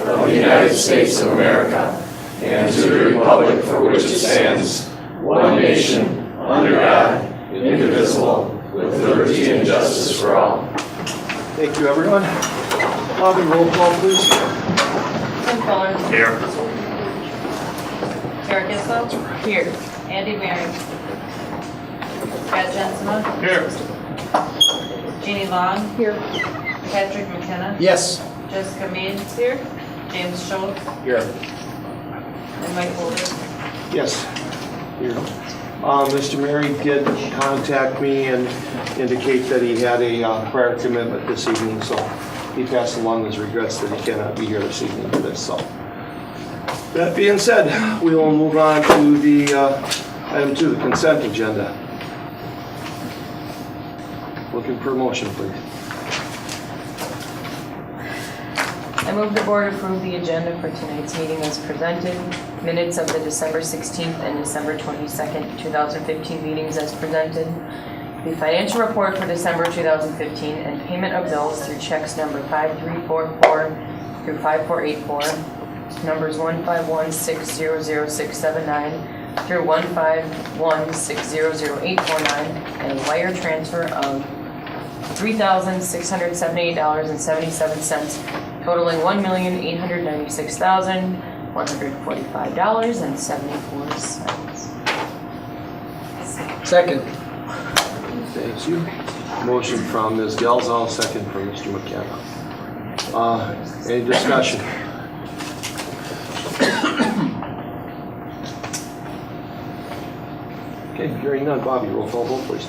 of the United States of America and to the republic for which it stands, one nation, under God, indivisible, with liberty and justice for all. Thank you, everyone. Bobby, roll call, please. Tim Fuller. Here. Tara Kissel. Here. Andy Mary. Brad Jensma. Here. Jeannie Long. Here. Patrick McKenna. Yes. Jessica Mead. Here. James Schultz. Here. And Mike Holder. Yes. Here. Mr. Mary did contact me and indicate that he had a prior commitment this evening, so he passed along his regrets that he cannot be here this evening for this. So, that being said, we will move on to the item 2, the consent agenda. Looking for a motion, please. I move the board approve the agenda for tonight's meeting as presented. Minutes of the December 16th and December 22nd, 2015 meetings as presented. The financial report for December 2015 and payment of bills through checks number 5344 through 5484, numbers 151600679 through 151600849, and a wire transfer of $3,678.77, totaling $1,896,145.74. Second. Thank you. Motion from Ms. Gelzal, second from Mr. McKenna. Any discussion? Okay, hearing none. Bobby, roll call vote, please.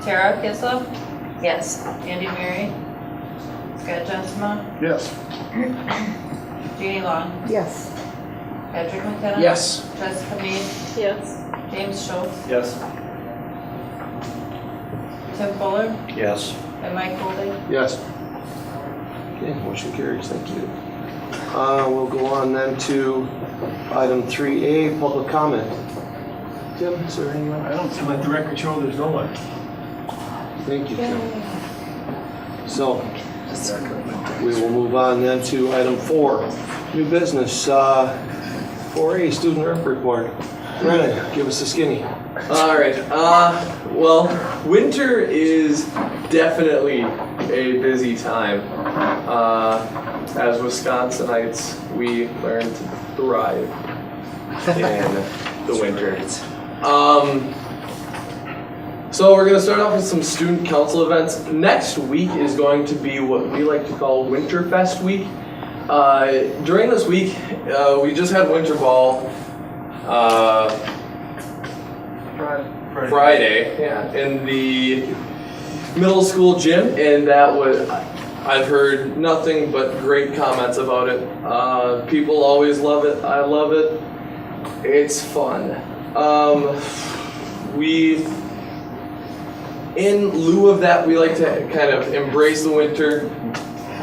Tara Kissel. Yes. Andy Mary. Scott Jensma. Yes. Jeannie Long. Yes. Patrick McKenna. Yes. Jessica Mead. Yes. James Schultz. Yes. Tim Fuller. Yes. And Mike Holder. Yes. Okay, motion carries. Thank you. We'll go on then to item 3A, public comment. Tim, is there anyone? I don't let the record show there's no one. Thank you, Tim. So, we will move on then to item 4, new business. 4A, student rep report. Brennan, give us a skinny. All right. Well, winter is definitely a busy time. As Wisconsinites, we learn to thrive in the winter. So we're gonna start off with some student council events. Next week is going to be what we like to call Winterfest week. During this week, we just had Winter Ball. Friday, yeah, in the middle school gym, and I've heard nothing but great comments about it. People always love it. I love it. It's fun. In lieu of that, we like to kind of embrace the winter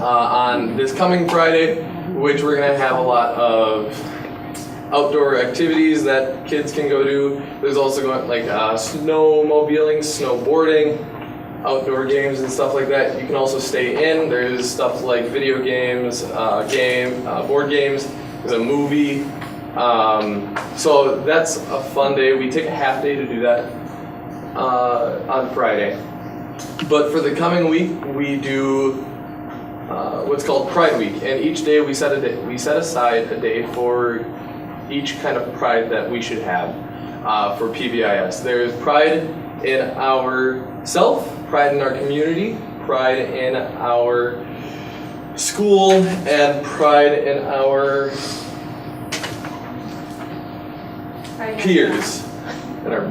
on this coming Friday, which we're gonna have a lot of outdoor activities that kids can go do. There's also going like snowmobiling, snowboarding, outdoor games and stuff like that. You can also stay in. There's stuff like video games, board games. There's a movie. So that's a fun day. We take a half day to do that on Friday. But for the coming week, we do what's called Pride Week, and each day we set aside a day for each kind of pride that we should have for PBIS. There's pride in ourself, pride in our community, pride in our school, and pride in our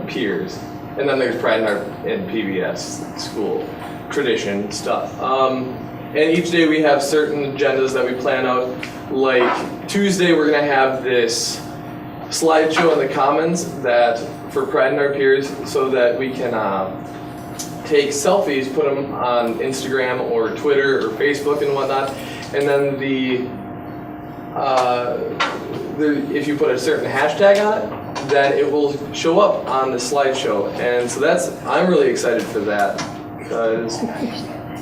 peers. And then there's pride in PBS, school, tradition stuff. And each day we have certain agendas that we plan out. Like Tuesday, we're gonna have this slideshow in the Commons for Pride in Our Peers, so that we can take selfies, put them on Instagram or Twitter or Facebook and whatnot, and then if you put a certain hashtag on it, then it will show up on the slideshow. And so I'm really excited for that, because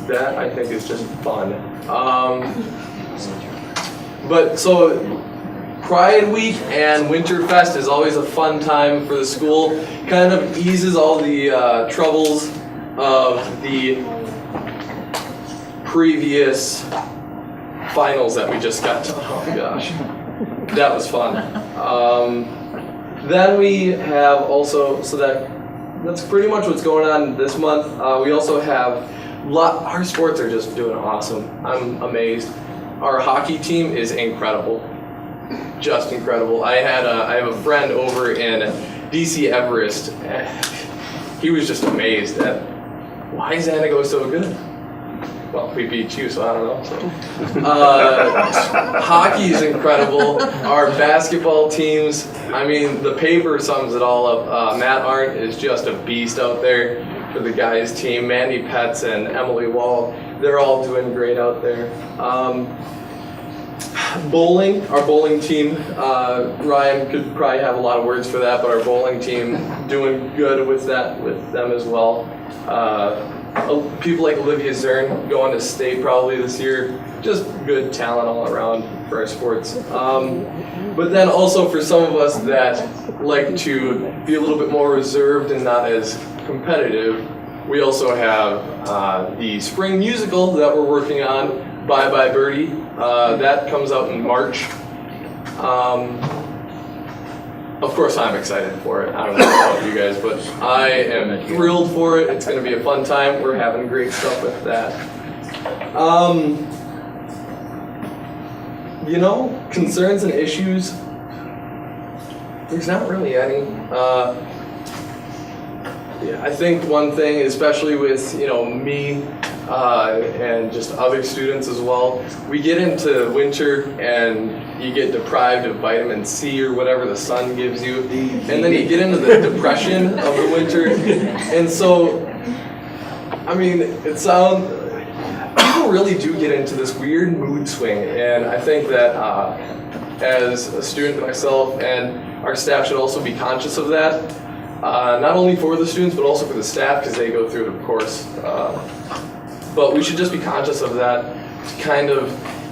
that I think is just fun. But so Pride Week and Winterfest is always a fun time for the school. Kind of eases all the troubles of the previous finals that we just got to. Oh gosh, that was fun. Then we have also, so that's pretty much what's going on this month. We also have our sports are just doing awesome. I'm amazed. Our hockey team is incredible, just incredible. I have a friend over in DC Everest. He was just amazed at why is Xanago so good. Well, we beat you, so I don't know. So. Hockey is incredible. Our basketball teams, I mean, the paper sums it all up. Matt Arndt is just a beast out there for the guys' team. Mandy Petz and Emily Wall, they're all doing great out there. Bowling, our bowling team, Ryan could probably have a lot of words for that, but our bowling team doing good with them as well. People like Olivia Zern going to state probably this year. Just good talent all around for our sports. But then also for some of us that like to be a little bit more reserved and not as competitive, we also have the spring musical that we're working on, Bye Bye Birdie. That comes out in March. Of course I'm excited for it. I don't know about you guys, but I am thrilled for it. It's going to be a fun time. We're having great stuff with that. Concerns and issues, there's not really any. I think one thing, especially with, me, and just other students as well, we get into winter and you get deprived of vitamin C or whatever the sun gives you, and then you get into the depression of the winter, and so, I mean, people really do get into this weird mood swing, and I think that as a student myself and our staff should also be conscious of that, not only for the students but also for the staff because they go through it, of course. But we should just be conscious of that to kind of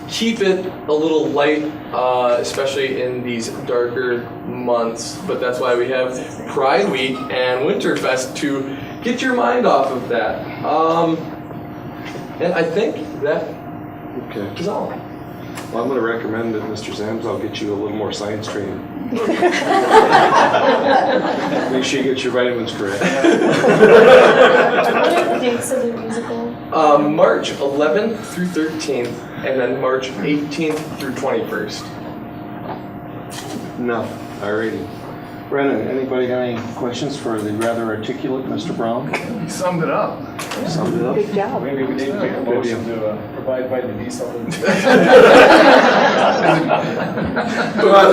keep it a little light, especially in these darker months. But that's why we have Pride Week and Winterfest to get your mind off of that. And I think that is all. Well, I'm going to recommend that Mr. Zamzow get you a little more science training. Make sure you get your vitamins correct. What are the dates of the musical? March 11th through 13th, and then March 18th through 21st. No, alrighty. Brennan, anybody got any questions for the rather articulate Mr. Brown? You summed it up. Summed it up? Good job. Maybe we need to make a Good motion deal. to provide vitamin D supplements. Provide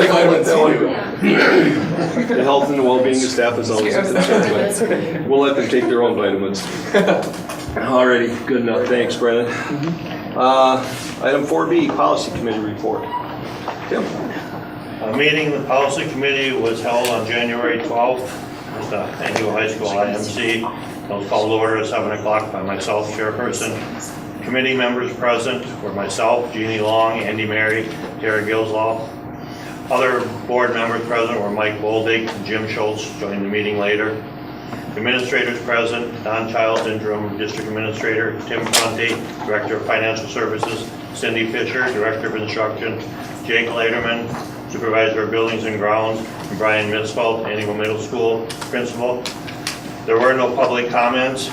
vitamin C. The health and the well-being of staff is always important. We'll let them take their own vitamins. Alrighty, good enough. Thanks, Brennan. Item 4B, Policy Committee Report. Tim? A meeting of the Policy Committee was held on January 12th at the annual high school IMC. It was called to order at 7 o'clock by myself, chairperson. Committee members present were myself, Jeannie Long, Andy Mary, Tara Gilslaw. Other board members present were Mike Boldig, Jim Schultz joined the meeting later. Administrators present, Don Childs, interim district administrator, Tim Conte, director of financial services, Cindy Fisher, director of instruction, Jake Lederman, supervisor of buildings and grounds, and Brian Mitzveld, Antigo Middle School principal. There were no public comments.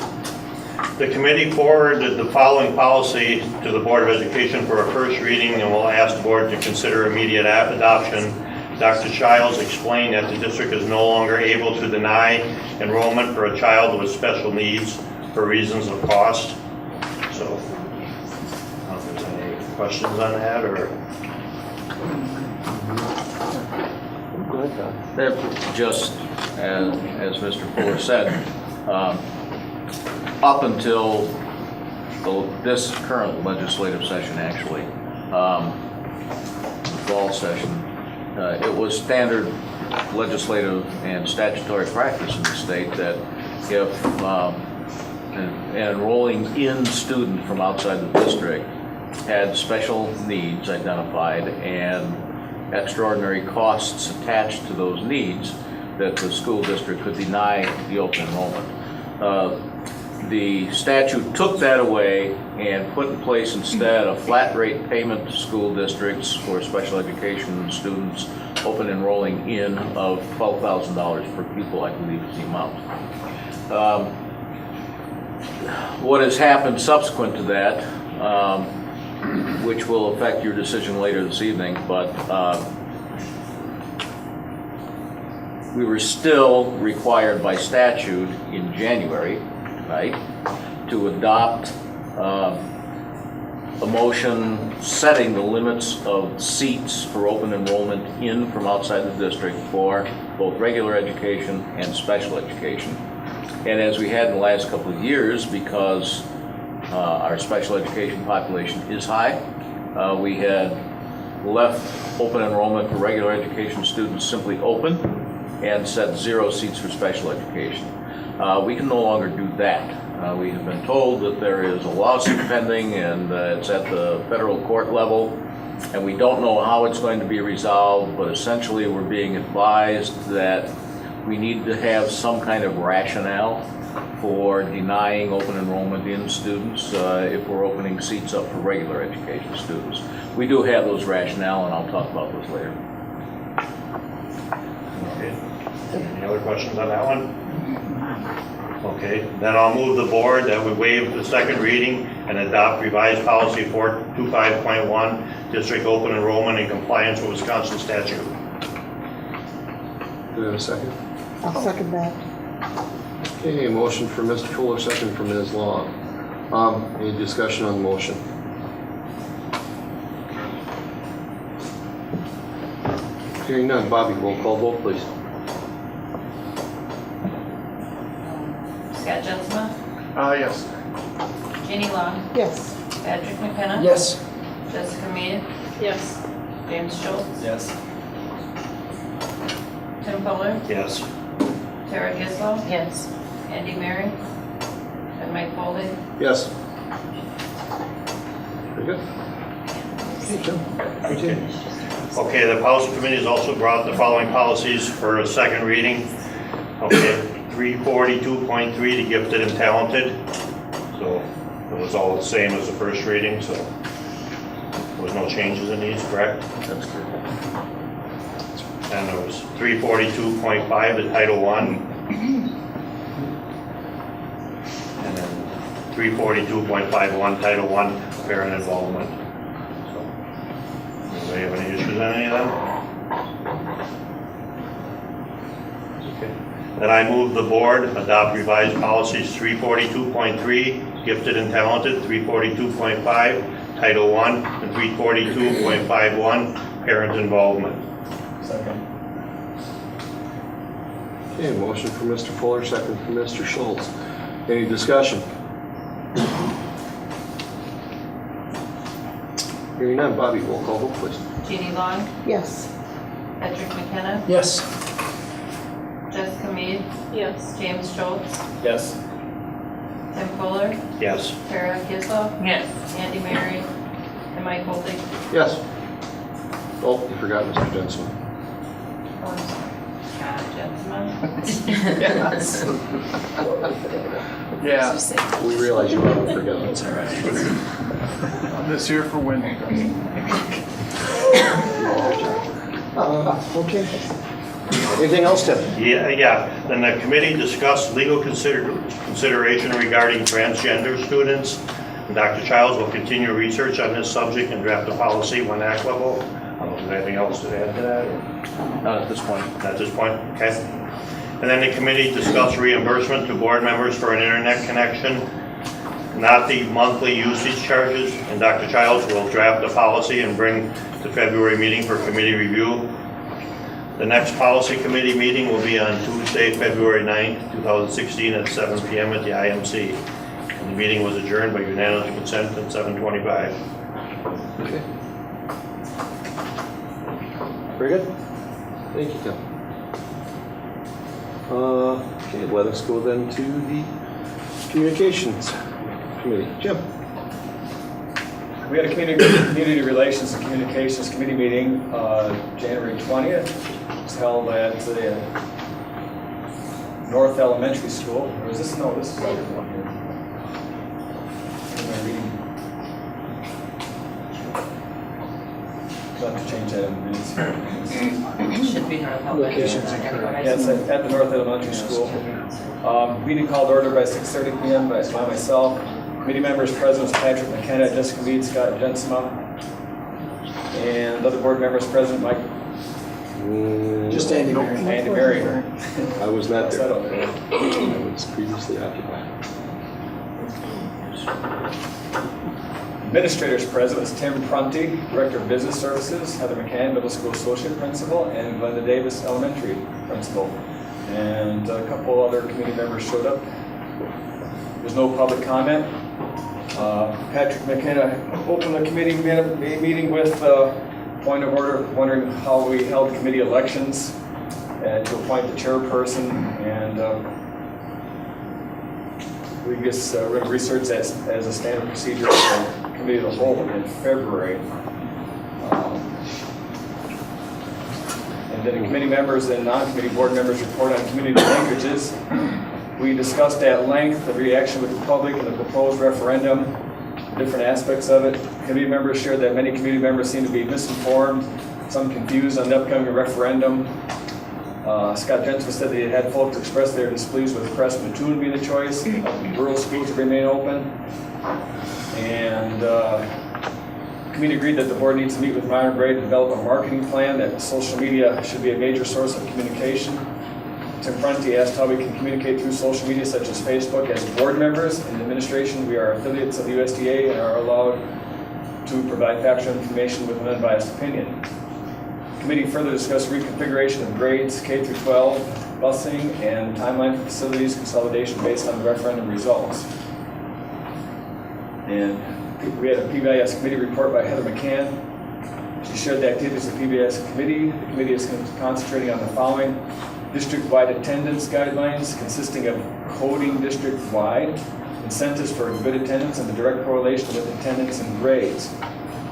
The committee forwarded the following policy to the Board of Education for a first reading and will ask the board to consider immediate adoption. Dr. Childs explained that the district is no longer able to deny enrollment for a child with special needs for reasons of cost. So, I don't know if there's any questions on that or. Go ahead, Don. Just as Mr. Fuller said, up until this current legislative session, actually, the fall session, it was standard legislative and statutory practice in the state that if an enrolling in student from outside the district had special needs identified and extraordinary costs attached to those needs, that the school district could deny the open enrollment. The statute took that away and put in place instead a flat rate payment to school districts for special education students open enrolling in of $12,000 per pupil, I believe is the amount. What has happened subsequent to that, which will affect your decision later this evening, but we were still required by statute in January, right, to adopt a motion setting the limits of seats for open enrollment in from outside the district for both regular education and special education. And as we had in the last couple of years, because our special education population is high, we had left open enrollment for regular education students simply open and set 0 seats for special education. We can no longer do that. We have been told that there is a lawsuit pending and it's at the federal court level, and we don't know how it's going to be resolved, but essentially we're being advised that we need to have some kind of rationale for denying open enrollment in students if we're opening seats up for regular education students. We do have those rationale, and I'll talk about those later. Okay. Any other questions on that one? Okay, then I'll move the board that we waive the second reading and adopt revised policy 425.1, district open enrollment in compliance with Wisconsin statute. Do we have a second? I'll second that. Okay, a motion for Mr. Fuller, second for Ms. Long. Any discussion on the motion? Hearing none. Bobby, roll call vote, please. Scott Jensma, Yes. Jeannie Long, Yes. Patrick McKenna. Yes. Jessica Mead, Yes. James Schultz, Yes. Tim Fuller, Yes. Tara Gizlo. Yes. Andy Mary, and Mike Foley. Yes. Very good. Okay, Jim. Continue. Okay, the policy committee has also brought the following policies for a second reading. Okay, 342.3, the gifted and talented. So it was all the same as the first reading, so there was no changes in these, correct? That's good. And there was 342.5, the Title I. And then 342.51, Title I, parent involvement. So, anybody have any issues on any of them? Okay. Then I move the board adopt revised policies 342.3, gifted and talented, 342.5, Title I, and 342.51, parent involvement. Second. Okay, motion for Mr. Fuller, second for Mr. Schultz. Any discussion? Hearing none. Bobby, roll call vote, please. Jeannie Long, Yes. Patrick McKenna, Yes. Jessica Mead. Yes. James Schultz, Yes. Tim Fuller, Yes. Tara Gizlo. Yes. Andy Mary, and Mike Foley. Yes. Oh, you forgot Mr. Jensen. Scott Jensma. Yes. Yeah. We realize you haven't forgotten. That's all right. I'm just here for winning. Okay. Anything else, Tim? Yeah. Then the committee discussed legal consideration regarding transgender students. And Dr. Childs will continue research on this subject and draft a policy when applicable. I don't know if there's anything else to add to that, or Not at this point. at this point, okay? And then the committee discussed reimbursement to board members for an internet connection, not the monthly usage charges. And Dr. Childs will draft a policy and bring to February meeting for committee review. The next policy committee meeting will be on Tuesday, February 9th, 2016 at 7 p.m. at the IMC. And the meeting was adjourned by unanimous consent at 7:25. Okay. Very good. Thank you, Tim. Okay, let us go then to the Communications Committee. Jim? We had a community relations and communications committee meeting January 20th. It's held at the North Elementary School. Or is this? No, this is a different one here. Am I reading? I'll have to change that in minutes. It should be North Locations Elementary. Yeah, it's at the North Elementary School. Meeting called to order by 6:30 p.m. by myself. Committee members present was Patrick McKenna, Jessica Mead, Scott Jensma, and other board members present, Mike. Just Andy Mary. Andy Mary. I was not there. Settled. I was previously occupied. Administrators present was Tim Prunty, Director of Business Services, Heather McCann, Middle School Associate Principal, and Glenda Davis, Elementary Principal. And a couple other committee members showed up. There's no public comment. Patrick McKenna opened the committee meeting with point of order, wondering how we held committee elections and to appoint the chairperson. And we just researched as a standard procedure for the committee of the whole in February. And then the committee members and non-committee board members report on community languages. We discussed at length the reaction with the public and the proposed referendum, different aspects of it. Committee members shared that many committee members seem to be misinformed, some confused on the upcoming referendum. Scott Jensma said that he had folks express their displeasure with Crest Mattoon being the choice, rural schools to remain open. And the committee agreed that the board needs to meet with Myron Gray to develop a marketing plan, that social media should be a major source of communication. Tim Prunty asked how we can communicate through social media such as Facebook. As board members in administration, we are affiliates of the USDA and are allowed to provide factual information with an unbiased opinion. The committee further discussed reconfiguration of grades, K through 12, busing, and timeline for facilities consolidation based on the referendum results. And we had a PBIS committee report by Heather McCann. She shared the activities of the PBIS committee. The committee is concentrating on the following: district-wide attendance guidelines consisting of coding district-wide, incentives for good attendance, and the direct correlation with attendance and grades.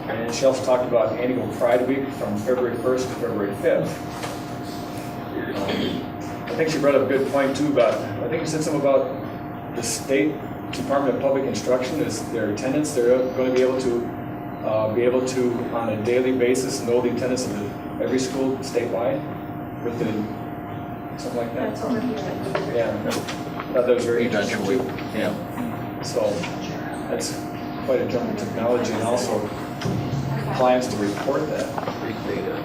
And she also talked about annual Pride Week from February 1st to February 5th. I think she brought up a good point too about, I think she said something about the State Department of Public Instruction is their attendance. They're going to be able to on a daily basis know the attendance of every school statewide with the something like that. That's over here. Yeah, I thought that was very interesting Eventually, too. yeah. So that's quite a jump in technology, and also plans to report that. Big data.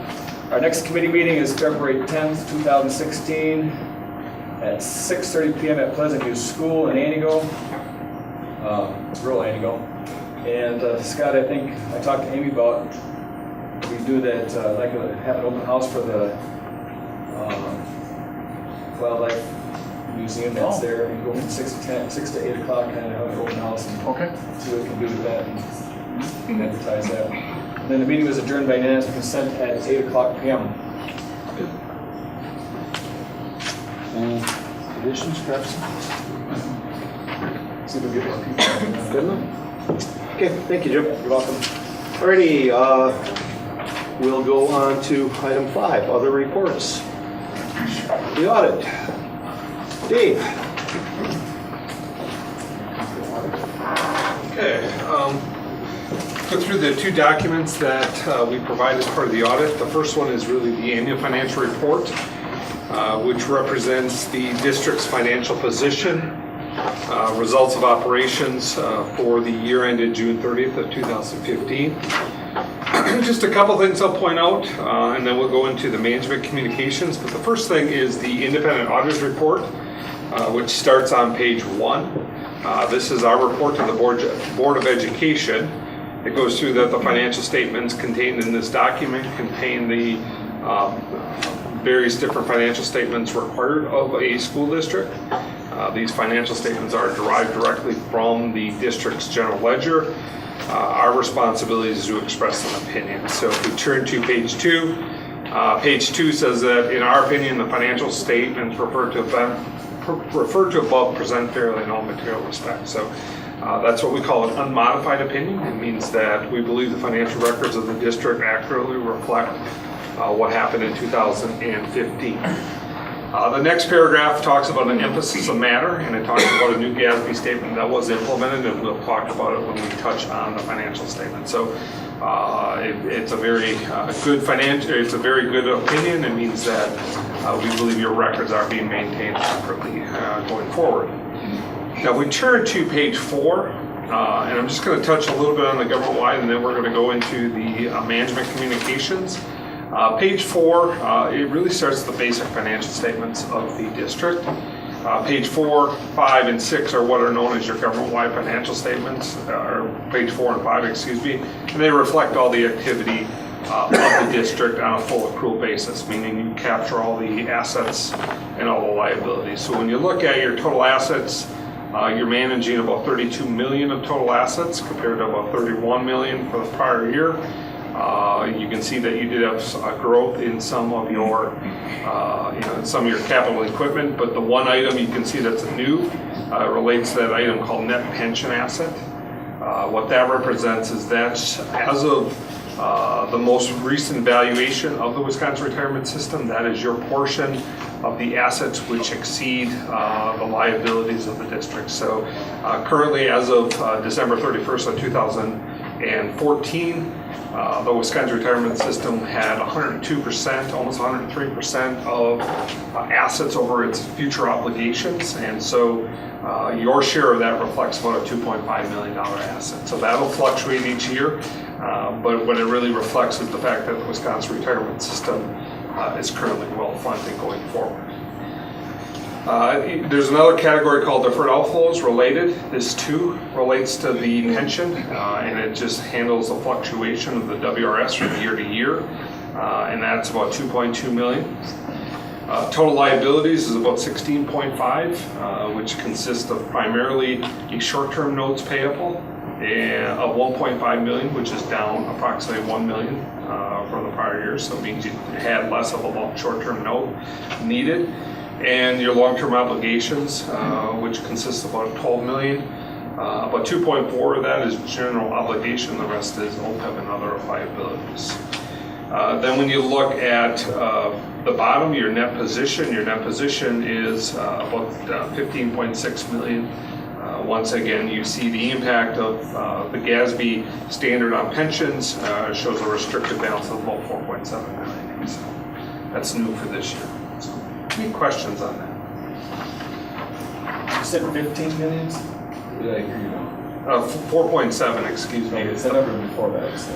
Our next committee meeting is February 10th, 2016 at 6:30 p.m. at Pleasant View School in Antigo, rural Antigo. And Scott, I think I talked to Amy about, we do that, like have an open house for the wildlife museum that's there, and go from 6 to 8 o'clock, kind of have an open house and Okay. see what we can do with that and advertise that. And then the meeting was adjourned by unanimous consent at 8 o'clock p.m. Additions, perhaps? See if we can get more people. Good enough? Okay, thank you, Jim. You're welcome. Alrighty, we'll go on to item 5, other reports. The audit. Dave. Okay, go through the two documents that we provide as part of the audit. The first one is really the annual financial report, which represents the district's financial position, results of operations for the year ended June 30th of 2015. Just a couple things I'll point out, and then we'll go into the management communications. But the first thing is the independent auditor's report, which starts on page 1. This is our report to the Board of Education. It goes through that the financial statements contained in this document contain the various different financial statements required of a school district. These financial statements are derived directly from the district's general ledger. Our responsibility is to express an opinion. So if we turn to page 2, page 2 says that in our opinion the financial statements referred to referred to above present fairly in all material respects. So that's what we call an unmodified opinion. It means that we believe the financial records of the district accurately reflect what happened in 2015. The next paragraph talks about an emphasis of matter, and it talks about a new GASB statement that was implemented, and we'll talk about it when we touch on the financial statement. So it's a very it's a very good opinion. It means that we believe your records are being maintained properly going forward. Now we turn to page 4, and I'm just going to touch a little bit on the government-wide, and then we're going to go into the management communications. Page 4, it really starts the basic financial statements of the district. Page 4, 5, and 6 are what are known as your government-wide financial statements, or page 4 and 5, excuse me, and they reflect all the activity of the district on a full accrual basis, meaning you capture all the assets and all the liabilities. So when you look at your total assets, you're managing about 32 million of total assets compared to about 31 million for the prior year. You can see that you did have growth in some of your, some of your capital equipment, but the one item you can see that's new relates to that item called net pension asset. What that represents is that as of the most recent valuation of the Wisconsin retirement system, that is your portion of the assets which exceed the liabilities of the district. So currently, as of December 31st of 2014, the Wisconsin retirement system had 102%, almost 103% of assets over its future obligations, and so your share of that reflects about a $2.5 million asset. So that'll fluctuate each year, but what it really reflects is the fact that the Wisconsin retirement system is currently well-funded going forward. There's another category called deferred outflows related. This too relates to the pension, and it just handles the fluctuation of the WRS from year to year, and that's about 2.2 million. Total liabilities is about 16.5, which consists of primarily a short-term notes payable of 1.5 million, which is down approximately 1 million from the prior year, so it means you had less of a short-term note needed. And your long-term obligations, which consists of about 12 million. About 2.4 of that is general obligation, the rest is OPEB and other liabilities. Then when you look at the bottom, your net position is about 15.6 million. Once again, you see the impact of the GASB standard on pensions shows a restricted balance of about 4.7 million. So that's new for this year. So, any questions on that? You said 15 million? Did I hear you wrong? 4.7, excuse me. Okay, it's the number before that, so.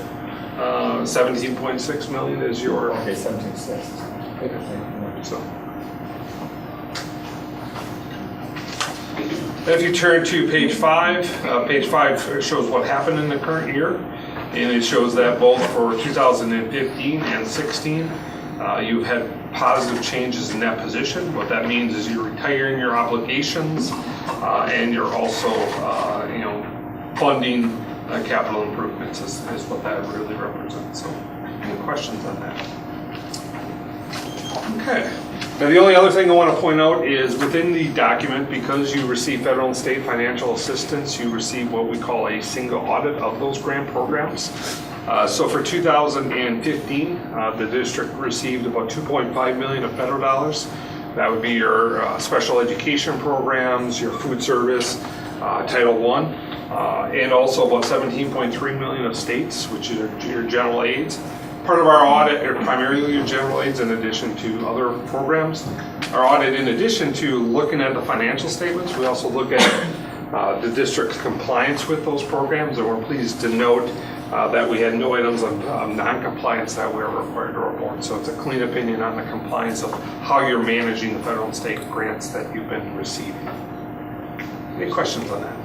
17.6 million is your. Okay, 17.6. So. If you turn to page 5, page 5 shows what happened in the current year, and it shows that both for 2015 and 16, you've had positive changes in that position. What that means is you're retiring your obligations, and you're also, funding capital improvements is what that really represents. So, any questions on that? Okay. Now, the only other thing I want to point out is within the document, because you receive federal and state financial assistance, you receive what we call a single audit of those grant programs. So for 2015, the district received about 2.5 million of federal dollars. That would be your special education programs, your food service, Title I, and also about 17.3 million of states, which are your general aids. Part of our audit are primarily your general aids in addition to other programs. Our audit, in addition to looking at the financial statements, we also look at the district's compliance with those programs, and we're pleased to note that we had no items of non-compliance that we are required to report. So it's a clean opinion on the compliance of how you're managing the federal and state grants that you've been receiving. Any questions on that?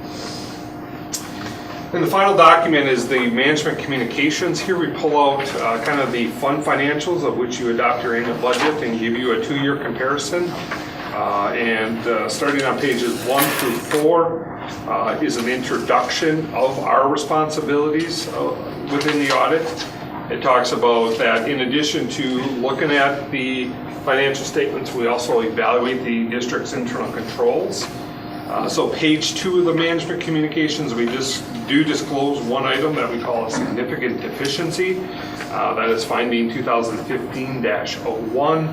And the final document is the management communications. Here we pull out kind of the fund financials of which you adopt your annual budget and give you a 2-year comparison. Starting on pages 1 through 4 is an introduction of our responsibilities within the audit. It talks about that in addition to looking at the financial statements, we also evaluate the district's internal controls. So page 2 of the management communications, we just do disclose one item that we call a significant deficiency. That is finding 2015-01,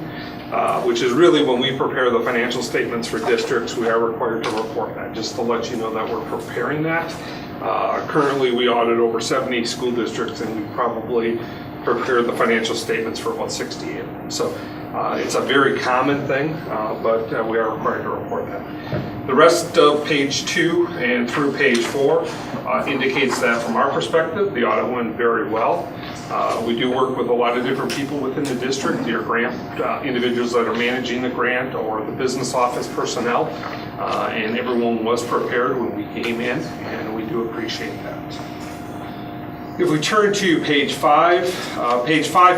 which is really when we prepare the financial statements for districts, we are required to report that, just to let you know that we're preparing that. Currently, we audit over 70 school districts, and we probably prepare the financial statements for about 68 of them. So it's a very common thing, but we are required to report that. The rest of page 2 and through page 4 indicates that from our perspective, the audit went very well. We do work with a lot of different people within the district, your grant individuals that are managing the grant or the business office personnel, and everyone was prepared when we came in, and we do appreciate that. If we turn to page 5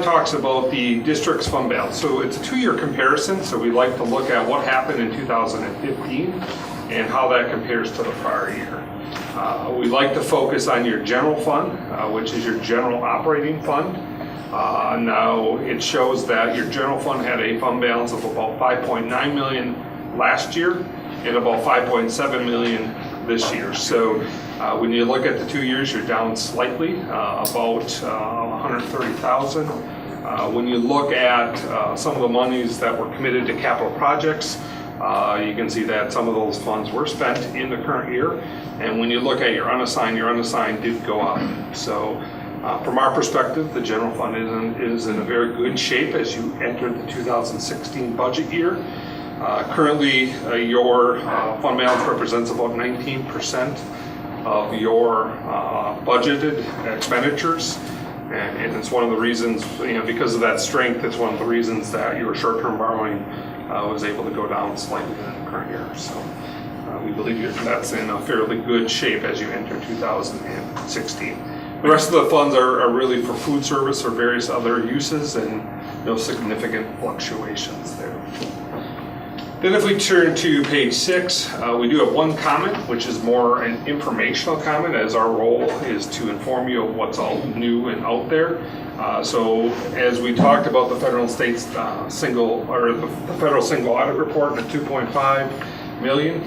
talks about the district's fund balance. So it's a 2-year comparison, so we like to look at what happened in 2015 and how that compares to the prior year. We like to focus on your general fund, which is your general operating fund. Now it shows that your general fund had a fund balance of about $5.9 million last year and about $5.7 million this year. So when you look at the 2 years, you're down slightly, about $130,000. When you look at some of the monies that were committed to capital projects, you can see that some of those funds were spent in the current year. And when you look at your unassigned did go up. So from our perspective, the general fund is in a very good shape as you enter the 2016 budget year. Currently, your fund balance represents about 19% of your budgeted expenditures. And it's one of the reasons, because of that strength, it's one of the reasons that your short-term borrowing was able to go down slightly in the current year. So we believe that's in a fairly good shape as you enter 2016. The rest of the funds are really for food service or various other uses, and no significant fluctuations there. Then if we turn to page 6, we do have one comment, which is more an informational comment, as our role is to inform you of what's all new and out there. So as we talked about the federal and state's the federal single audit report, the 2.5 million,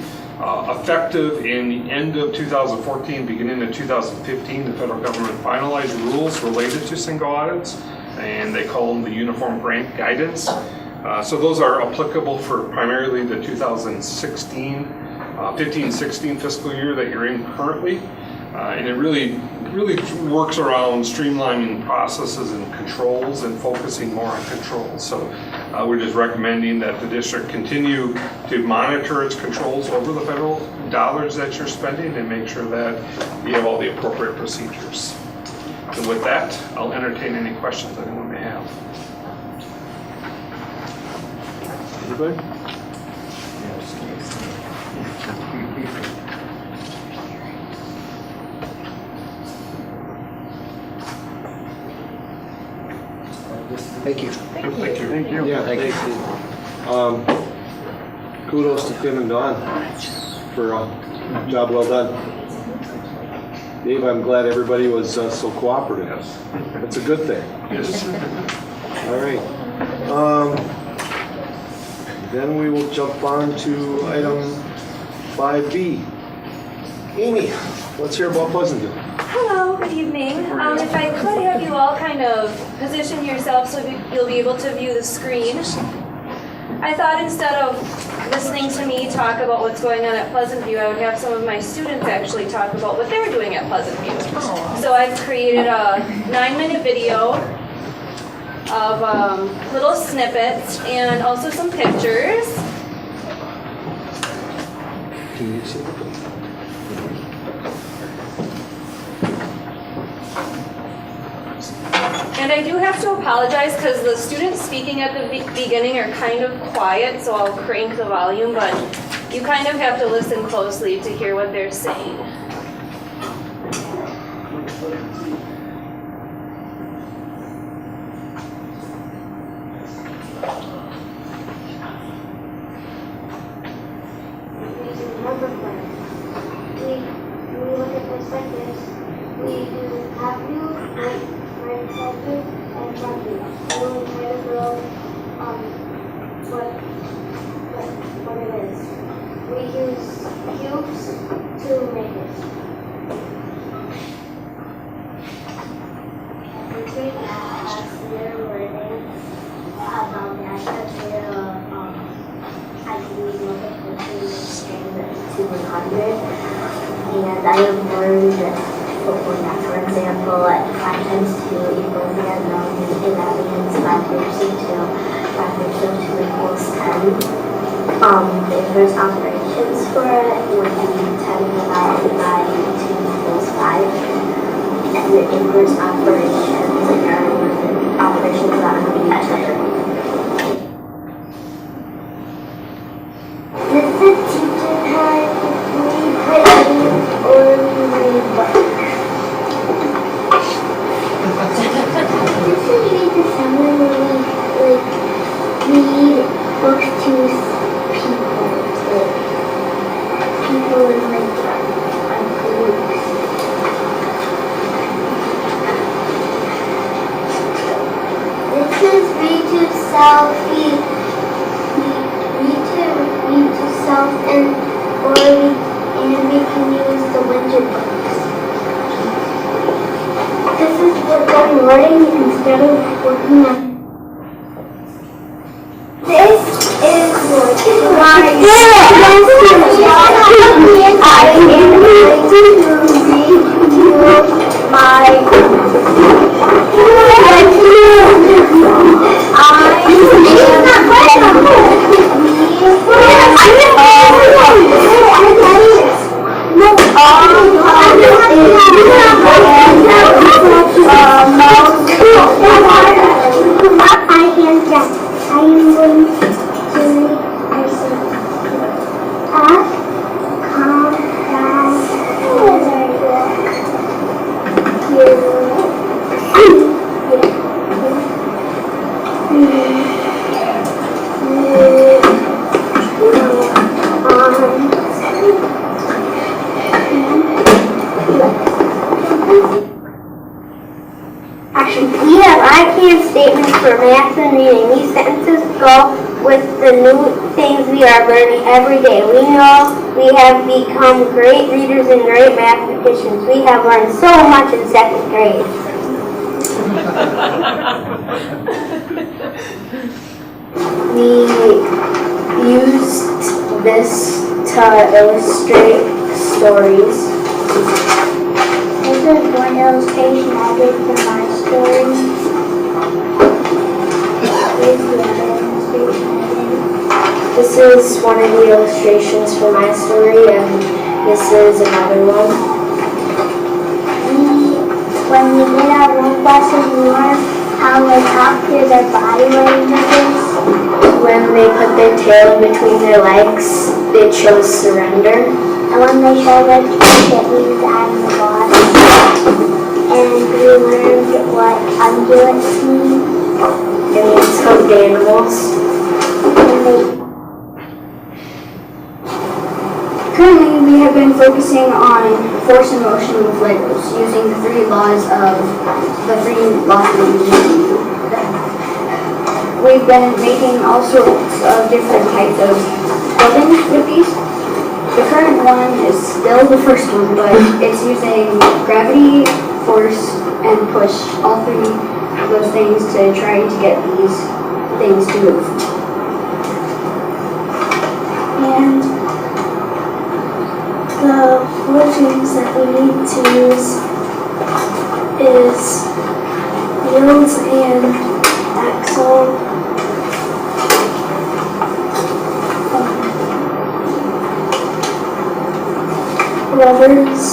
effective in the end of 2014, beginning of 2015, the federal government finalized rules related to single audits, and they call them the Uniform Grant Guidance. So those are applicable for primarily the 15-16 fiscal year that you're in currently. And it really works around streamlining processes and controls and focusing more on controls. So we're just recommending that the district continue to monitor its controls over the federal dollars that you're spending and make sure that you have all the appropriate procedures. And with that, I'll entertain any questions anyone may have. Anybody? Thank you. Thank you. Yeah, thanks, Steve. Kudos to Tim and Dawn for a job well done. Dave, I'm glad everybody was so cooperative. That's a good thing. Yes. All right. Then we will jump on to item 5B. Amy, let's hear about Pleasantville. Hello, good evening. If I could have you all kind of position yourself so you'll be able to view the screen. I thought instead of listening to me talk about what's going on at Pleasant View, I would have some of my students actually talk about what they're doing at Pleasant View. So I've created a 9-minute video of little snippets and also some pictures. Can you see the And I do have to apologize because the students speaking at the beginning are kind of quiet, so I'll crank the volume, but you kind of have to listen closely to hear what they're saying. We look at this like this. We do half view, right side view, what it is. We use cubes to make it. We take math class, we're learning about the idea of I can use multiplication and to 100. And I have learned that, for example, 5 times 2 equals the unknown, 11 is 5 times 2, 5 times 2 equals 10. The inverse operations for it would be 10 divided by 2 equals 5. And the inverse operations are operations on each other. This is teacher time. We read or we read books. This is read the summer when we read books to people in groups. This is read to self. Read to self and we can use the winter books. This is good morning instead of working on. This is why I am going to read We have I-can statements for math and reading. These sentences go with the new things we are learning every day. We know we have become great readers and great mathematicians. We have learned so much in 2nd grade. We used this to illustrate stories. This is one illustration I did for my story. Here's the other illustration I did. This is one of the illustrations for my story, and this is another one. When we did our room classes, we learned how to talk to their body languages. When they put their tail in between their legs, it shows surrender. And when they show their teeth, it means I'm the boss. And we learned what ungulates mean. It means hoofed animals. Currently, we have been focusing on force and motion with Legos, using the 3 laws of Newton. We've been making all sorts of different types of buildings with these. The current one is still the first one, but it's using gravity, force, and push, all 3 of those things to try to get these things to move. And the 4 things that we need to use is wheels and axle, rubbers,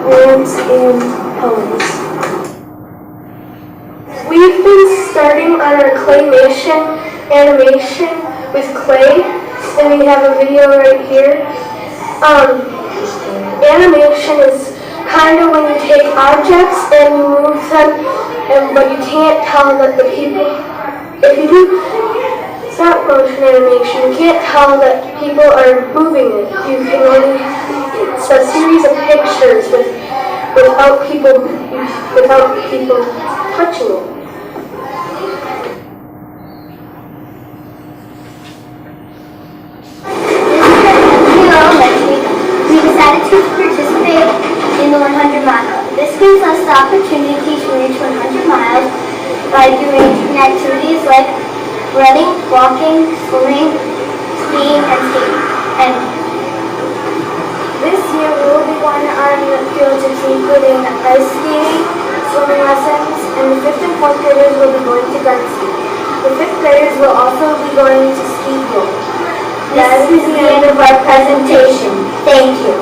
rams, and pulleys. We've been starting on our claymation animation with clay, and we have a video right here. Animation is kind of when you take objects and you move them, but you can't tell that the people, if you do stop motion animation, you can't tell that people are moving it. You can only, it's a series of pictures with without people touching it. We decided to participate in the 100 mile. This gives us the opportunity to reach 100 miles by doing activities like running, walking, swimming, skiing, and skating. And this year we will be going on field trips including ice skating, swimming lessons, and the 5th and 4th graders will be going to gun ski. The 5th graders will also be going to ski boat. That is the end of our presentation. Thank you.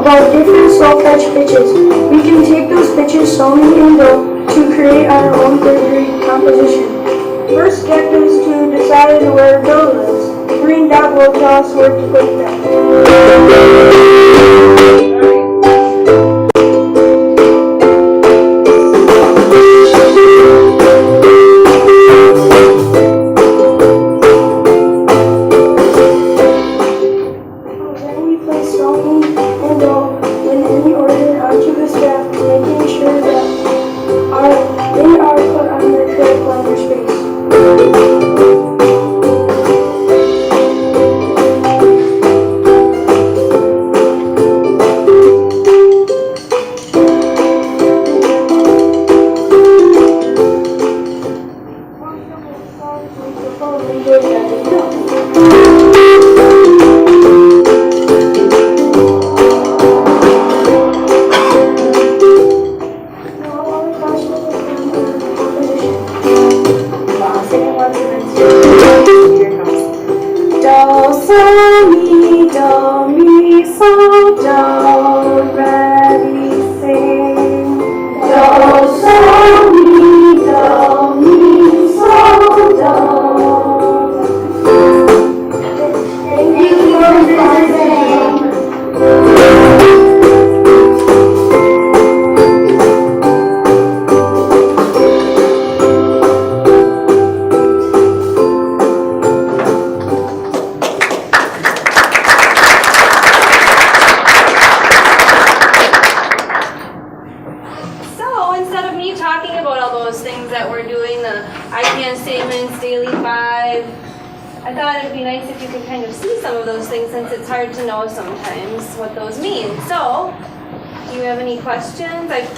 about different solfege pitches. We can take those pitches solely in do to create our own third-grade composition. First step is to decide where do lives. The green dot will tell us where to put them.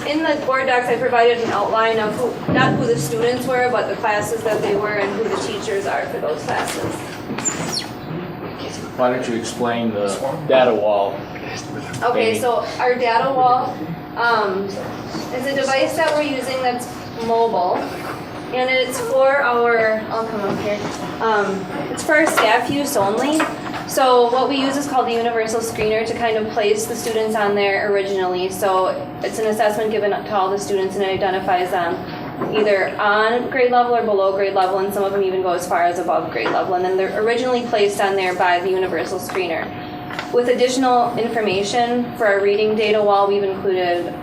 In the board docs, I provided an outline of not who the students were, but the classes that they were and who the teachers are for those classes. Why don't you explain the data wall? Okay, so our data wall is a device that we're using that's mobile, and it's for our, I'll come up here, it's for our staff use only. So what we use is called the universal screener to kind of place the students on there originally. So it's an assessment given to all the students and it identifies them either on grade level or below grade level, and some of them even go as far as above grade level. And then they're originally placed on there by the universal screener. with additional information for our reading data wall. We've included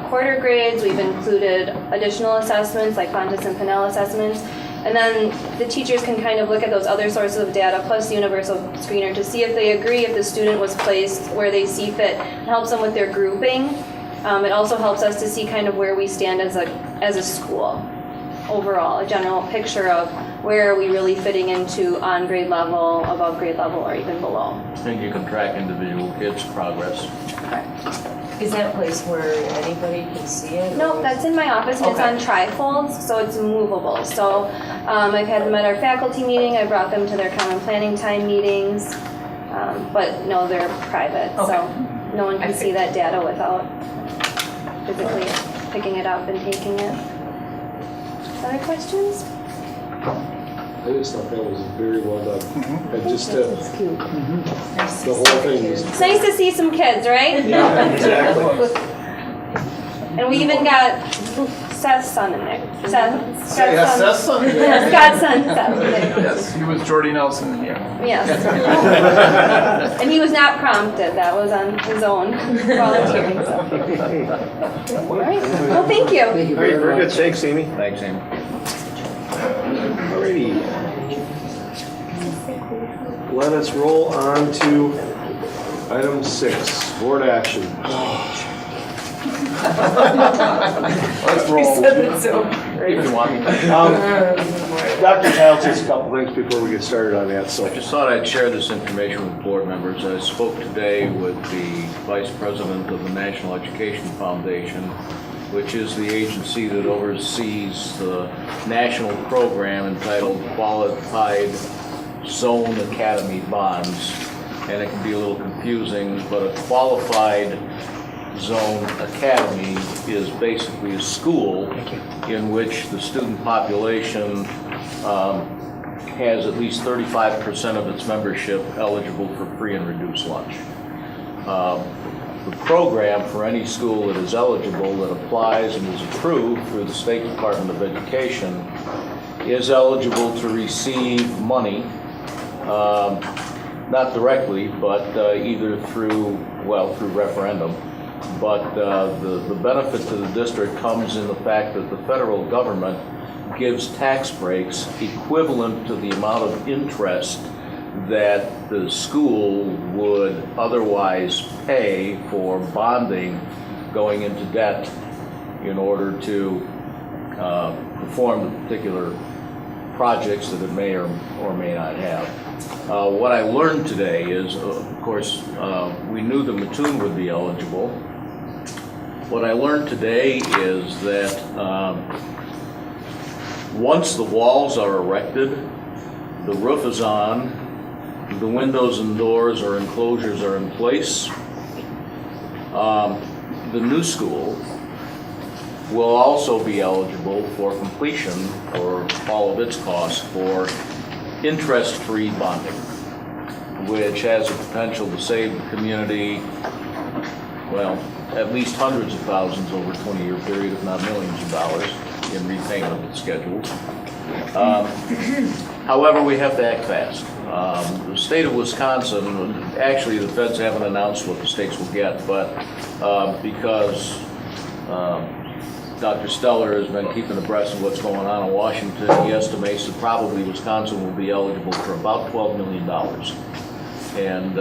quarter grades, we've included additional assessments like Fontes and Pinnell assessments, and then the teachers can kind of look at those other sources of data plus the universal screener to see if they agree if the student was placed where they see fit. It helps them with their grouping. It also helps us to see kind of where we stand as a school overall, a general picture of where are we really fitting into on grade level, above grade level, or even below. I think you can track individual kids' progress. Is that a place where anybody can see it? Nope, that's in my office, and it's on trifolds, so it's movable. So I've had them at our faculty meeting, I brought them to their common planning time meetings, but no, they're private, so no one can see that data without physically picking it up and taking it. Other questions? I just thought that was very well done. And just It's cute. the whole thing was. It's nice to see some kids, right? Yeah, exactly. And we even got Seth's son in there. Seth's son. Yes, Godson, Seth. yes, he was Jordy Nelson, yeah. Yes. And he was not prompted, that was on his own volunteering, so. All right, well, thank you. Thank you All right, very very good, much. thanks, Amy. Thanks, Amy. Alrighty. Let us roll on to item 6, board action. Let's roll. If you want. Dr. Childs says a couple things before we get started on that, so. I just thought I'd share this information with board members. I spoke today with the Vice President of the National Education Foundation, which is the agency that oversees the national program entitled Qualified Zone Academy Bonds. And it can be a little confusing, but a qualified zone academy is basically a school in which the student population has at least 35% of its membership eligible for free and reduced lunch. The program for any school that is eligible, that applies and is approved through the State Department of Education, is eligible to receive money, not directly, but either through referendum. But the benefit to the district comes in the fact that the federal government gives tax breaks equivalent to the amount of interest that the school would otherwise pay for bonding going into debt in order to perform the particular projects that it may or may not have. What I learned today is, of course, we knew that Mattoon would be eligible. What I learned today is that once the walls are erected, the roof is on, the windows and doors or enclosures are in place, the new school will also be eligible for completion for all of its costs for interest-free bonding, which has the potential to save the community, well, at least hundreds of thousands over a 20-year period, if not millions of dollars in repayment of scheduled. However, we have to act fast. The state of Wisconsin, actually the feds haven't announced what the states will get, but because Dr. Steller has been keeping abreast of what's going on in Washington, he estimates that probably Wisconsin will be eligible for about $12 million. And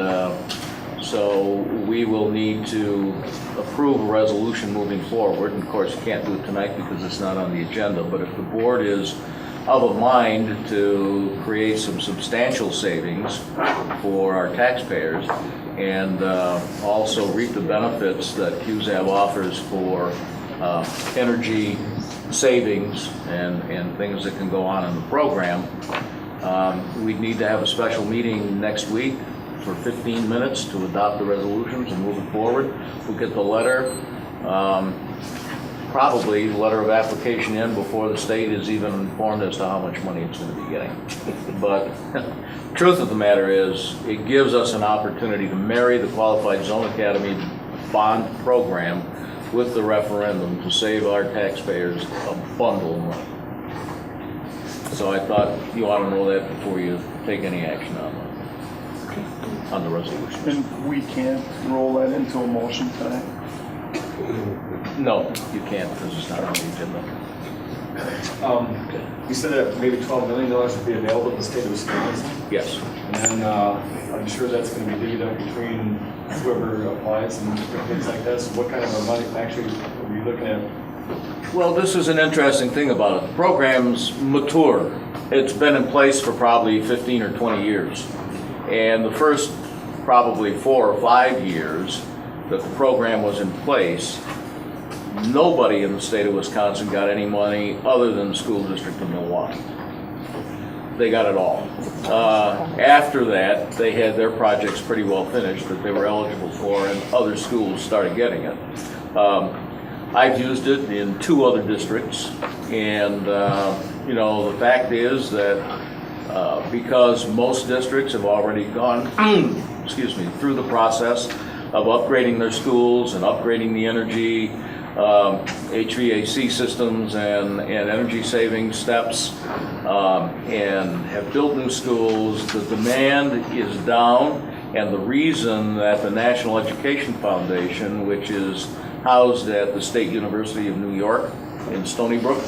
so we will need to approve a resolution moving forward. And of course, you can't do it tonight because it's not on the agenda, but if the board is of a mind to create some substantial savings for our taxpayers and also reap the benefits that QZAB offers for energy savings and things that can go on in the program, we need to have a special meeting next week for 15 minutes to adopt the resolutions and move it forward. We'll get the letter, probably the letter of application in before the state is even informed as to how much money it's going to be getting. But truth of the matter is, it gives us an opportunity to marry the Qualified Zone Academy bond program with the referendum to save our taxpayers a bundle of money. So I thought you ought to know that before you take any action on that. on the resolutions. And we can't roll that into a motion tonight? No, you can't, because it's not on the agenda. You said that maybe $12 million would be available in the state of Wisconsin, Yes. and then I'm sure that's going to be divvied up between whoever applies and different things like that. So what kind of a money actually are we looking at? Well, this is an interesting thing about it. The program's mature. It's been in place for probably 15 or 20 years. And the first probably 4 or 5 years that the program was in place, nobody in the state of Wisconsin got any money other than the school district of Milwaukee. They got it all. After that, they had their projects pretty well finished that they were eligible for, and other schools started getting it. I've used it in 2 other districts, and you know, the fact is that because most districts have already gone excuse me, through the process of upgrading their schools and upgrading the energy, HVAC systems and energy saving steps, and have built new schools, the demand is down, and the reason that the National Education Foundation, which is housed at the State University of New York in Stony Brook,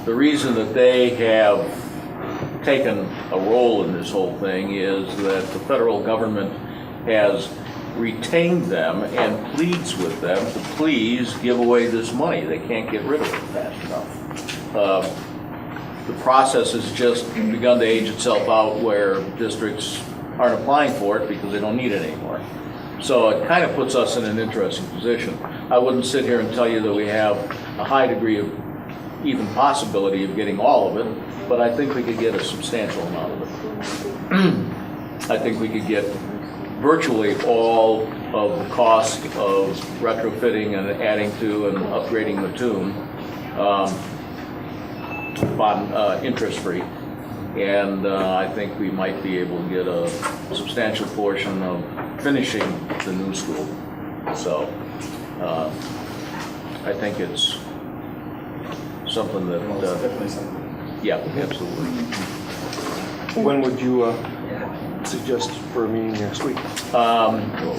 the reason that they have taken a role in this whole thing is that the federal government has retained them and pleads with them to please give away this money. They can't get rid of it fast enough. The process has just begun to age itself out where districts aren't applying for it because they don't need it anymore. So it kind of puts us in an interesting position. I wouldn't sit here and tell you that we have a high degree of even possibility of getting all of it, but I think we could get a substantial amount of it. I think we could get virtually all of the cost of retrofitting and adding to and upgrading the tune on interest-free. And I think we might be able to get a substantial portion of finishing the new school. So I think it's something that, Definitely something. yeah, absolutely. When would you suggest for a meeting next week?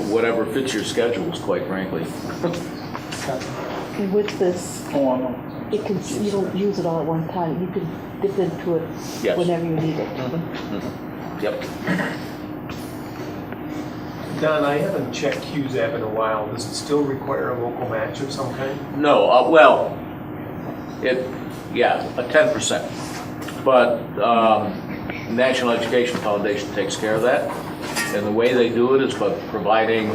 Whatever fits your schedules, quite frankly. And with this, it can, you don't use it all at one time. You can dip into it Yes. whenever you need it. Yep. Don, I haven't checked Hughes App in a while. Does it still require a local match of some kind? No, well, yeah, a 10%. But National Education Foundation takes care of that. And the way they do it is by providing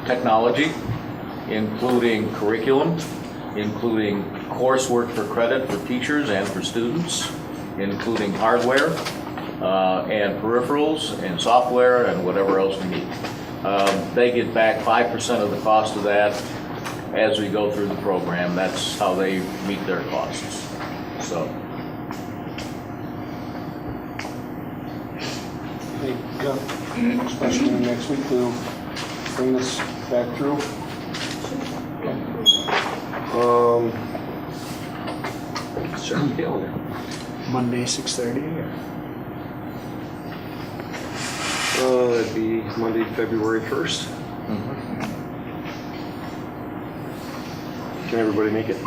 technology, including curriculum, including coursework for credit for teachers and for students, including hardware and peripherals and software and whatever else we need. They get back 5% of the cost of that as we go through the program. That's how they meet their costs. So. Special meeting next week to bring this back through. Check the calendar. Monday, 6:30. That'd be Monday, February 1st. Can everybody make it?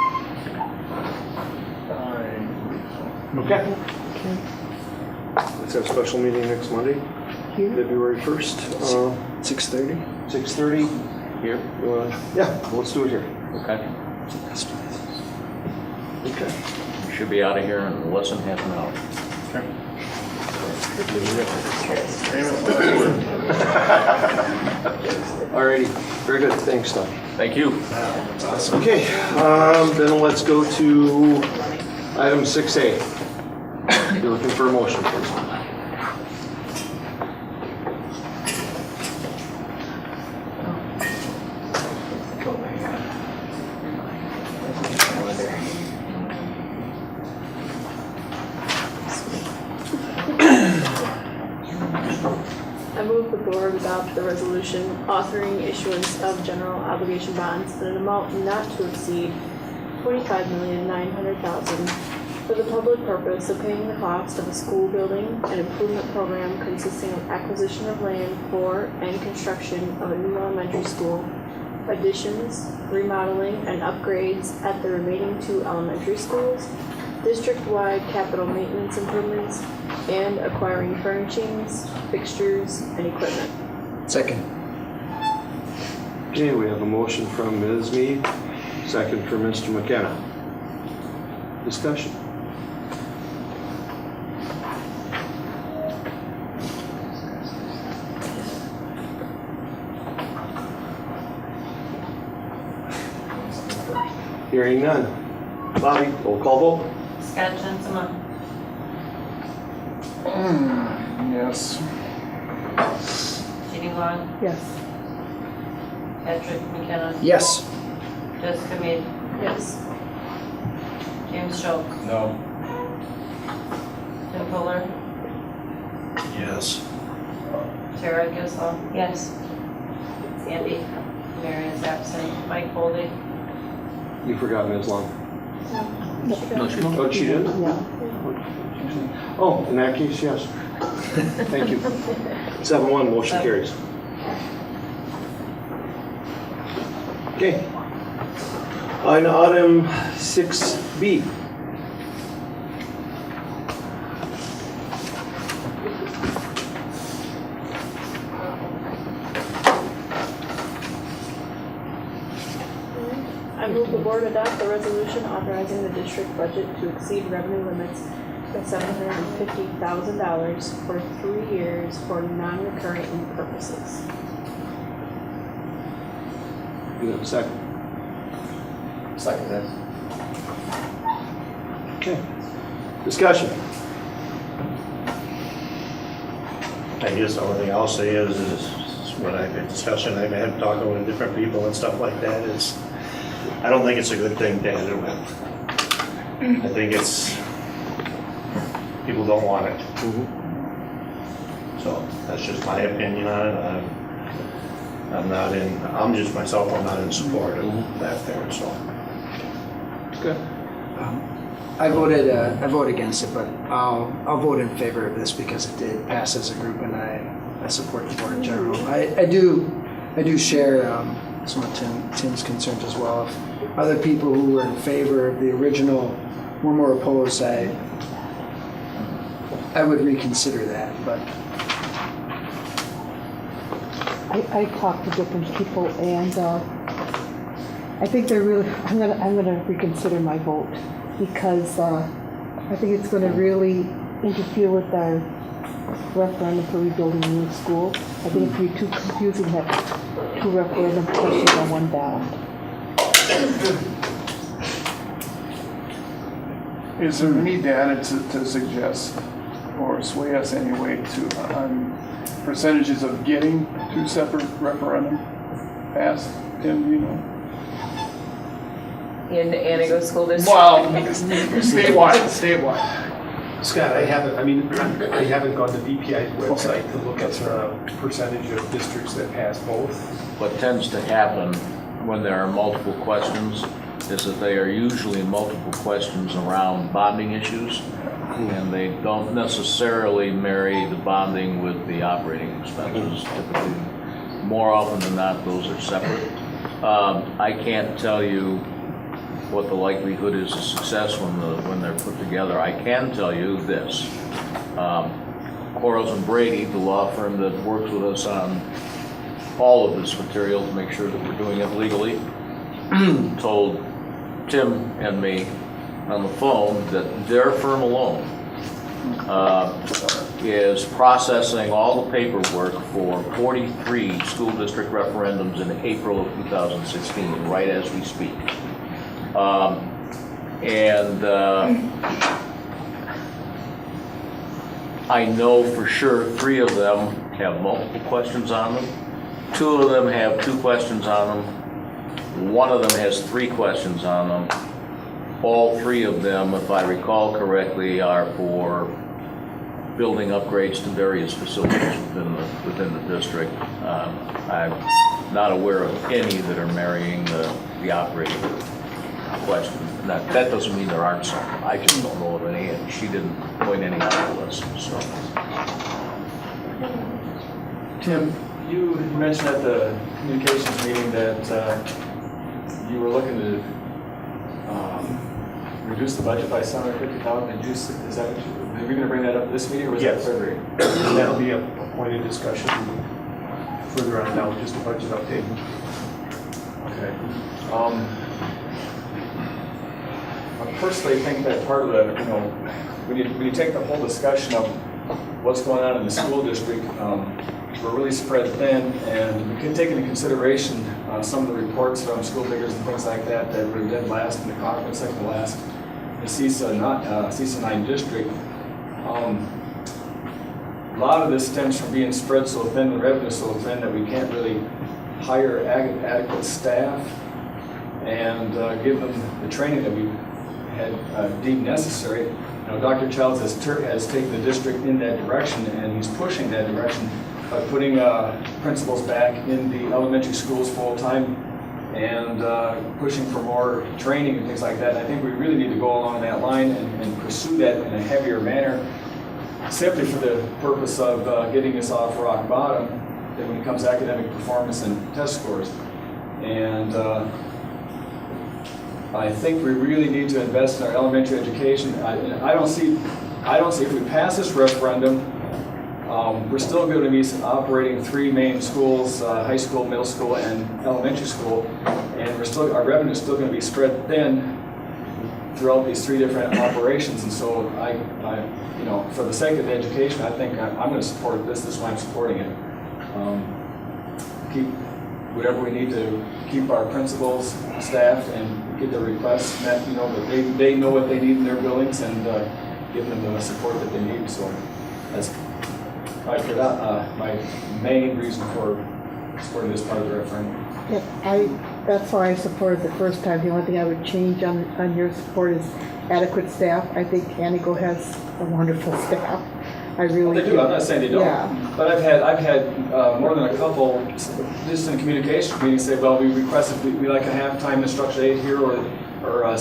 Okay. Let's have a special meeting next Monday, February 1st. 6:30. 6:30. Here. Yeah, let's do it here. Okay. Okay. We should be out of here in less than half an hour. Alrighty, very good, thanks, Don. Thank you. Okay, then let's go to item 6A. You're looking for a motion, please. I move the board adopt the resolution authoring issuance of general obligation bonds in an amount not to exceed $45,900,000 for the public purpose of paying the cost of a school building and improvement program consisting of acquisition of land for and construction of a new elementary school, additions, remodeling, and upgrades at the remaining 2 elementary schools, district-wide capital maintenance improvements, and acquiring furnishings, fixtures, and equipment. Second. Okay, we have a motion from Ms. Mead, second from Mr. McKenna. Discussion. Hearing none. Bobby, roll call vote. Scott Jensen. Yes. Jeannie Long. Yes. Patrick McKenna. Yes. Jessica Mead. Yes. James Schultz. No. Tim Fuller. Yes. Tara Gissel. Yes. Sandy. Marion's absent. Mike Boldy. You forgot Ms. Long. No, she Oh, she did? Yeah. Oh, in that case, yes. Thank you. 7-1, motion carries. Okay. On item 6B. I move the board adopt the resolution authorizing the district budget to exceed revenue limits by $750,000 for 3 years for non-recurring purposes. You have a second? Second that. Okay. Discussion. I guess the only thing I'll say is when I've had discussion, I've had talking with different people and stuff like that, is I don't think it's a good thing to end it with. I think it's, people don't want it. So that's just my opinion on it. I'm just myself, I'm not in support of that there, so. Good. I voted against it, but I'll vote in favor of this because it did pass as a group, and I support the board in general. I do share some of Tim's concerns as well. If other people who were in favor of the original were more opposed, I would reconsider that, but. I talked to different people, and I think they're really. I'm gonna reconsider my vote because I think it's going to really interfere with our referendum for rebuilding the new school. I think it'd be too confusing to have 2 referendum questions on 1 ballot. Is there any data to suggest or sway us anyway on percentages of getting 2 separate referendum passed? Tim, do you know? In Antigo School District. Well, statewide. Scott, I haven't gone to DPI's website to look at the percentage of districts that pass both. What tends to happen when there are multiple questions is that they are usually multiple questions around bonding issues, and they don't necessarily marry the bonding with the operating expenses. Typically, more often than not, those are separate. I can't tell you what the likelihood is of success when they're put together. I can tell you this. Quarles and Brady, the law firm that works with us on all of this material to make sure that we're doing it legally, told Tim and me on the phone that their firm alone is processing all the paperwork for 43 school district referendums in April of 2016, right as we speak. I know for sure 3 of them have multiple questions on them. 2 of them have 2 questions on them. 1 of them has 3 questions on them. All 3 of them, if I recall correctly, are for building upgrades to various facilities within the district. I'm not aware of any that are marrying the operating questions. That doesn't mean there aren't some. I just don't know of any, and she didn't point any out to us, so. Tim, you mentioned at the communications meeting that you were looking to reduce the budget by $750,000. Did you, is that, are we going to bring that up this meeting, or was that February? That'll be a point of discussion further on down, just a budget update. Okay. I personally think that part of the, when you take the whole discussion of what's going on in the school district, we're really spread thin, and we can take into consideration some of the reports from school figures and things like that that were dead last in the conference, second to last, the CISA 9 district. A lot of this stems from being spread so thin, the revenue so thin, that we can't really hire adequate staff and give them the training that we had deemed necessary. Dr. Childs has taken the district in that direction, and he's pushing that direction by putting principals back in the elementary schools full-time and pushing for more training and things like that. And I think we really need to go along that line and pursue that in a heavier manner, simply for the purpose of getting us off rock bottom when it comes to academic performance and test scores. And I think we really need to invest in our elementary education. I don't see if we pass this referendum, we're still going to be operating 3 main schools, high school, middle school, and elementary school, and our revenue is still going to be spread thin throughout these 3 different operations. And so for the sake of the education, I think I'm going to support this. This is why I'm supporting it. Keep whatever we need to keep our principals, staff, and get their requests met, that they know what they need in their buildings, and give them the support that they need. So that's probably my main reason for supporting this part of the referendum. Yeah, that's why I supported the first time. The only thing I would change on your support is adequate staff. I think Antigo has a wonderful staff. I really Well, they do. I'm not saying they don't. Yeah. But I've had more than a couple, just in communication meetings, say, well, we requested we like a half-time instruction aide here, or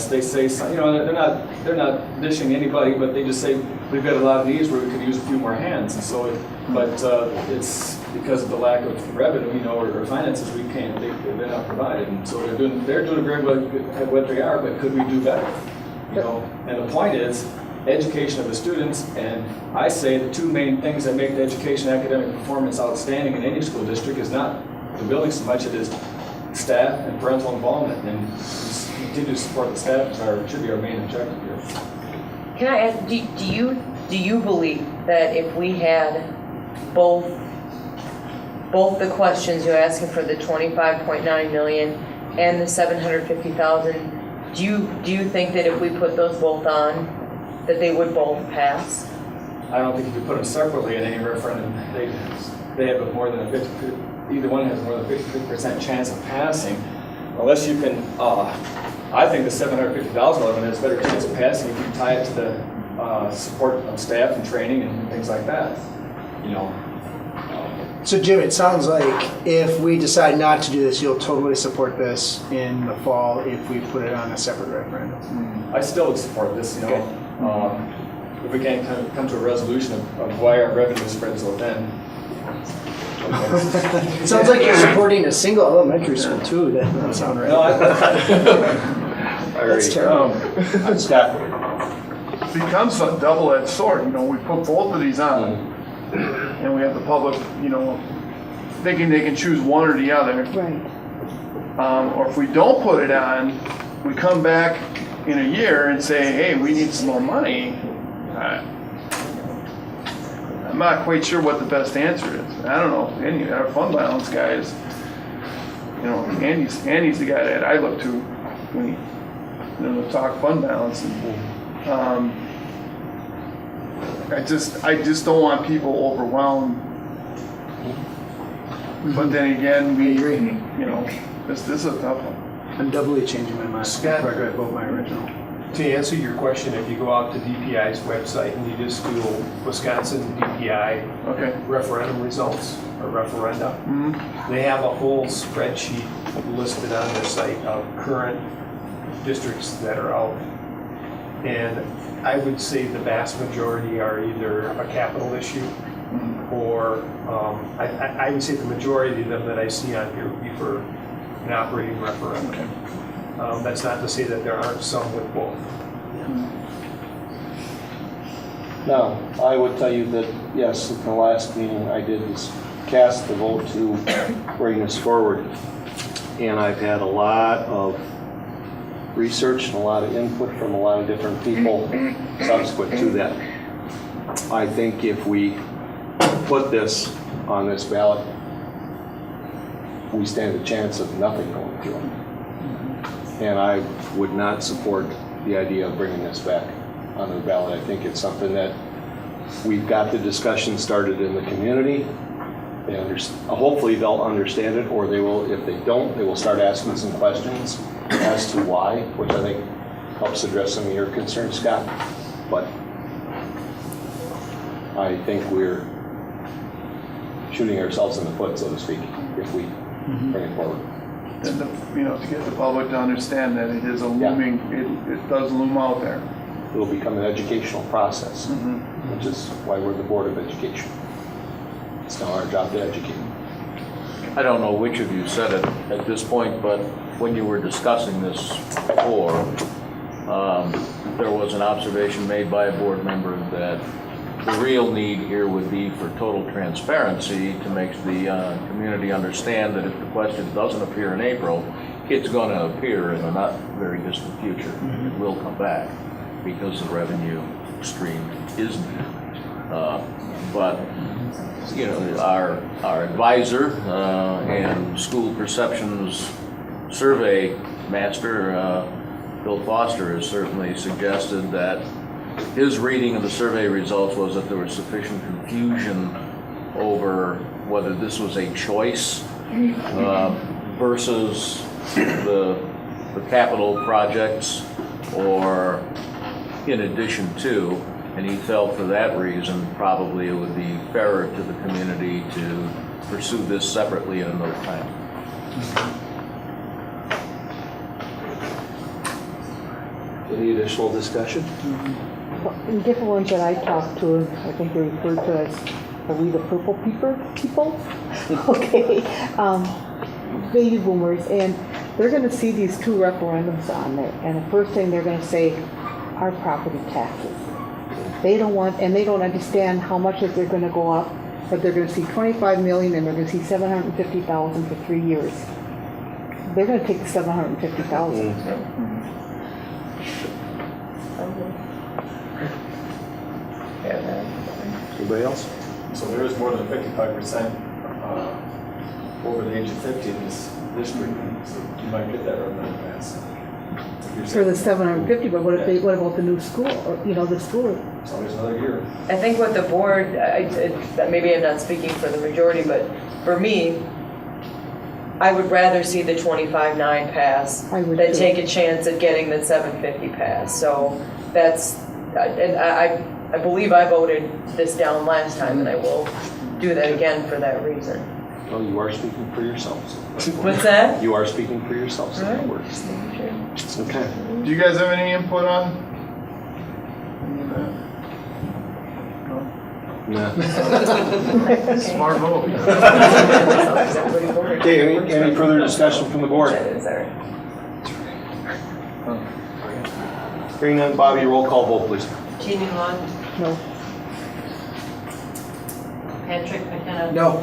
they say, they're not dishing anybody, but they just say we've got a lot of needs where we could use a few more hands. And so, it's because of the lack of revenue, or finances, they're not provided, and so they're doing very well at what they are, but could we do better? And the point is education of the students, and I say the 2 main things that make the education academic performance outstanding in any school district is not the building so much, it is staff and parental involvement, and continue to support the staff should be our main objective here. Can I ask, do you believe that if we had both the questions you're asking for, the 25.9 million and the 750,000, do you think that if we put those both on, that they would both pass? I don't think if you put them separately in any referendum, they have more than either one has more than a 50% chance of passing, unless you can. I think the 750,000 one has a better chance of passing if you tie it to the support of staff and training and things like that. So Jim, it sounds like if we decide not to do this, you'll totally support this in the fall if we put it on a separate referendum. I still would support this, if we can't come to a resolution of why our revenue is spread so thin. It sounds like you're supporting a single elementary school too. That doesn't sound right. No, That's terrible. It becomes a double-edged sword. We put both of these on, and we have the public, thinking they can choose one or the other. Right. Or if we don't put it on, we come back in a year and say, hey, we need some more money. I'm not quite sure what the best answer is. I don't know if any of our fund balance guys, Andy's the guy that I look to when to talk fund balance. And, I just don't want people overwhelmed. But then again, this is a tough one. I'm doubly changing my mind. Scott, Before I vote my original. To answer your question, if you go out to DPI's website and you just Google Wisconsin DPI referendum results or referenda, they have a whole spreadsheet listed on their site of current districts that are out. And I would say the vast majority are either a capital issue or, I would say the majority of them that I see on here would be for an operating referendum. That's not to say that there aren't some with both. Now, I would tell you that, yes, at the last meeting I did is cast the vote to bring this forward. And I've had a lot of research and a lot of input from a lot of different people subsequent to that. I think if we put this on this ballot, we stand a chance of nothing going through. And I would not support the idea of bringing this back on the ballot. I think it's something that we've got the discussion started in the community. Hopefully they'll understand it, or they will, if they don't, they will start asking some questions as to why, which I think helps address some of your concerns, Scott. But I think we're shooting ourselves in the foot, so to speak, if we bring it forward. And to get the public to understand that it is a looming, it does loom out there. It will become an educational process, which is why we're the Board of Education. It's now our job to educate. I don't know which of you said it at this point, but when you were discussing this before, there was an observation made by a board member that the real need here would be for total transparency to make the community understand that if the question doesn't appear in April, it's going to appear in a not very distant future. It will come back because the revenue stream is new. But our advisor and school perceptions survey master, Bill Foster, has certainly suggested that his reading of the survey results was that there was sufficient confusion over whether this was a choice versus the capital projects or in addition to, and he felt for that reason probably it would be fairer to the community to pursue this separately at another time. Any additional discussion? In different ones that I talked to, I think they're referred to as, are we the purple people? Okay, baby boomers, and they're gonna see these two referendums on there, and the first thing they're gonna say, our property taxes. They don't want, and they don't understand how much that they're gonna go up, but they're gonna see 25 million and they're gonna see 750,000 for 3 years. They're gonna take the 750,000. Anybody else? So there is more than 55% over the age of 50 in this district, so you might get that referendum passed. For the 750, but what about the new school, or, the school? It's always another year. I think what the board, maybe I'm not speaking for the majority, but for me, I would rather see the 25-9 pass than take a chance at getting the 750 pass. So that's, and I believe I voted this down last time, and I will do that again for that reason. Well, you are speaking for yourselves. What's that? You are speaking for yourselves. All right. That works. Okay. Do you guys have any input on any of that? Nah. Smart vote. Okay, any further discussion from the board? Hearing none, Bobby, roll call vote, please. Jeannie Long? No. Patrick McKenna? No.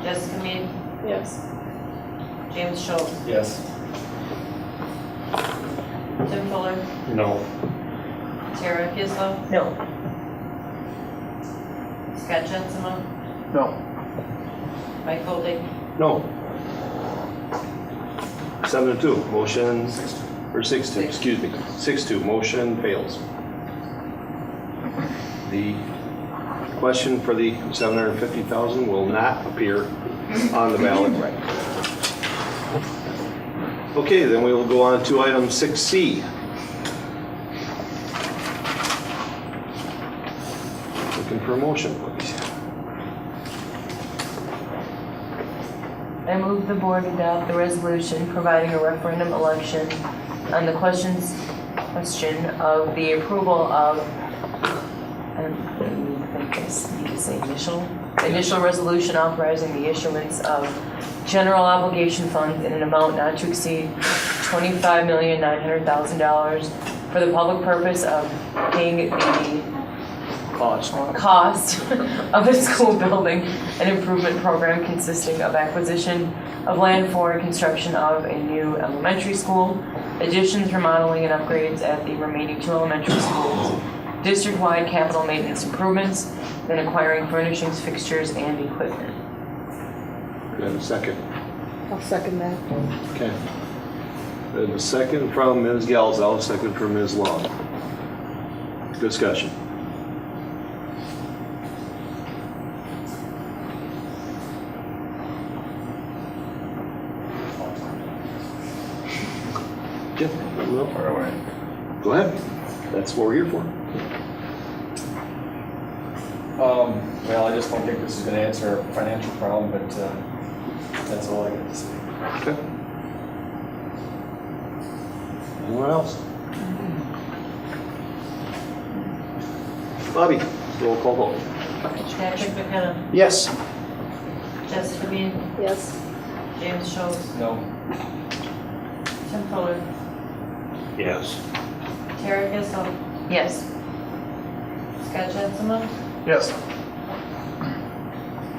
Jessica Mead? Yes. James Schultz? Yes. Tim Fuller? No. Tara Kislow? No. Scott Jensema? No. Mike Coldick? No. 7-2, motion, or 6-2, excuse me, 6-2, motion fails. The question for the 750,000 will not appear on the ballot. Right. Okay, then we will go on to item 6C. Looking for a motion, please. I move the board adopt the resolution providing a referendum election on the question of the approval of, I think I need to say initial resolution authorizing the issuance of general obligation funds in an amount not to exceed $25,900,000 for the public purpose of paying the cost of a school building and improvement program consisting of acquisition of land for construction of a new elementary school, additions, remodeling, and upgrades at the remaining 2 elementary schools, district-wide capital maintenance improvements, then acquiring furnishings, fixtures, and equipment. Do I have a second? I'll second that. Okay. We have a second from Ms. Galzo, a second from Ms. Long. Discussion. Yeah, no. Go ahead. That's what we're here for. Well, I just don't think this is gonna answer our financial problem, but that's all I got to say. Okay. Anyone else? Bobby, roll call vote. Patrick McKenna. Yes. Jessica Mead. Yes. James Schultz. No. Tim Fuller. Yes. Tara Gissel. Yes. Scott Jensen. Yes.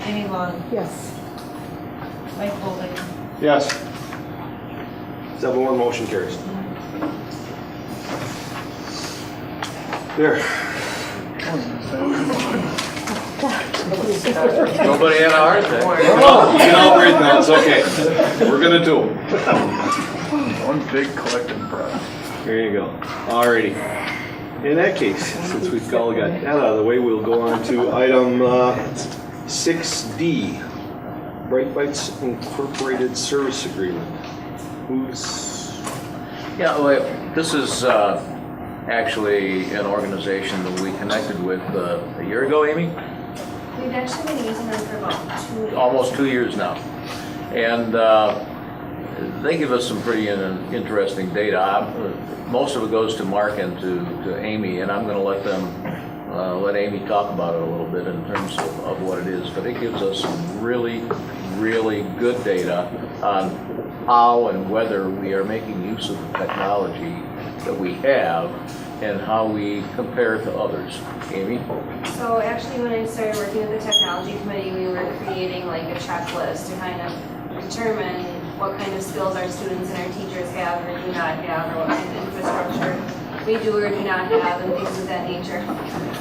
Amy Long. Yes. Mike Bowling. Yes. 7-1 motion carries. There. Nobody had a heart attack. You can all breathe now, it's okay. We're gonna do them. One big collective breath. There you go. Alrighty. In that case, since we've all got that out of the way, we'll go on to item 6D, Bright Bites Incorporated Service Agreement. Yeah, well, this is actually an organization that we connected with a year ago, Amy? We've actually been using them for about 2 years. Almost 2 years now. And they give us some pretty interesting data. Most of it goes to Mark and to Amy, and I'm going to let Amy talk about it a little bit in terms of what it is. But it gives us some really, really good data on how and whether we are making use of the technology that we have and how we compare to others. Amy? So actually when I started working with the technology committee, we were creating like a checklist to kind of determine what kind of skills our students and our teachers have or do not have, or what kind of infrastructure we do or do not have, and things of that nature.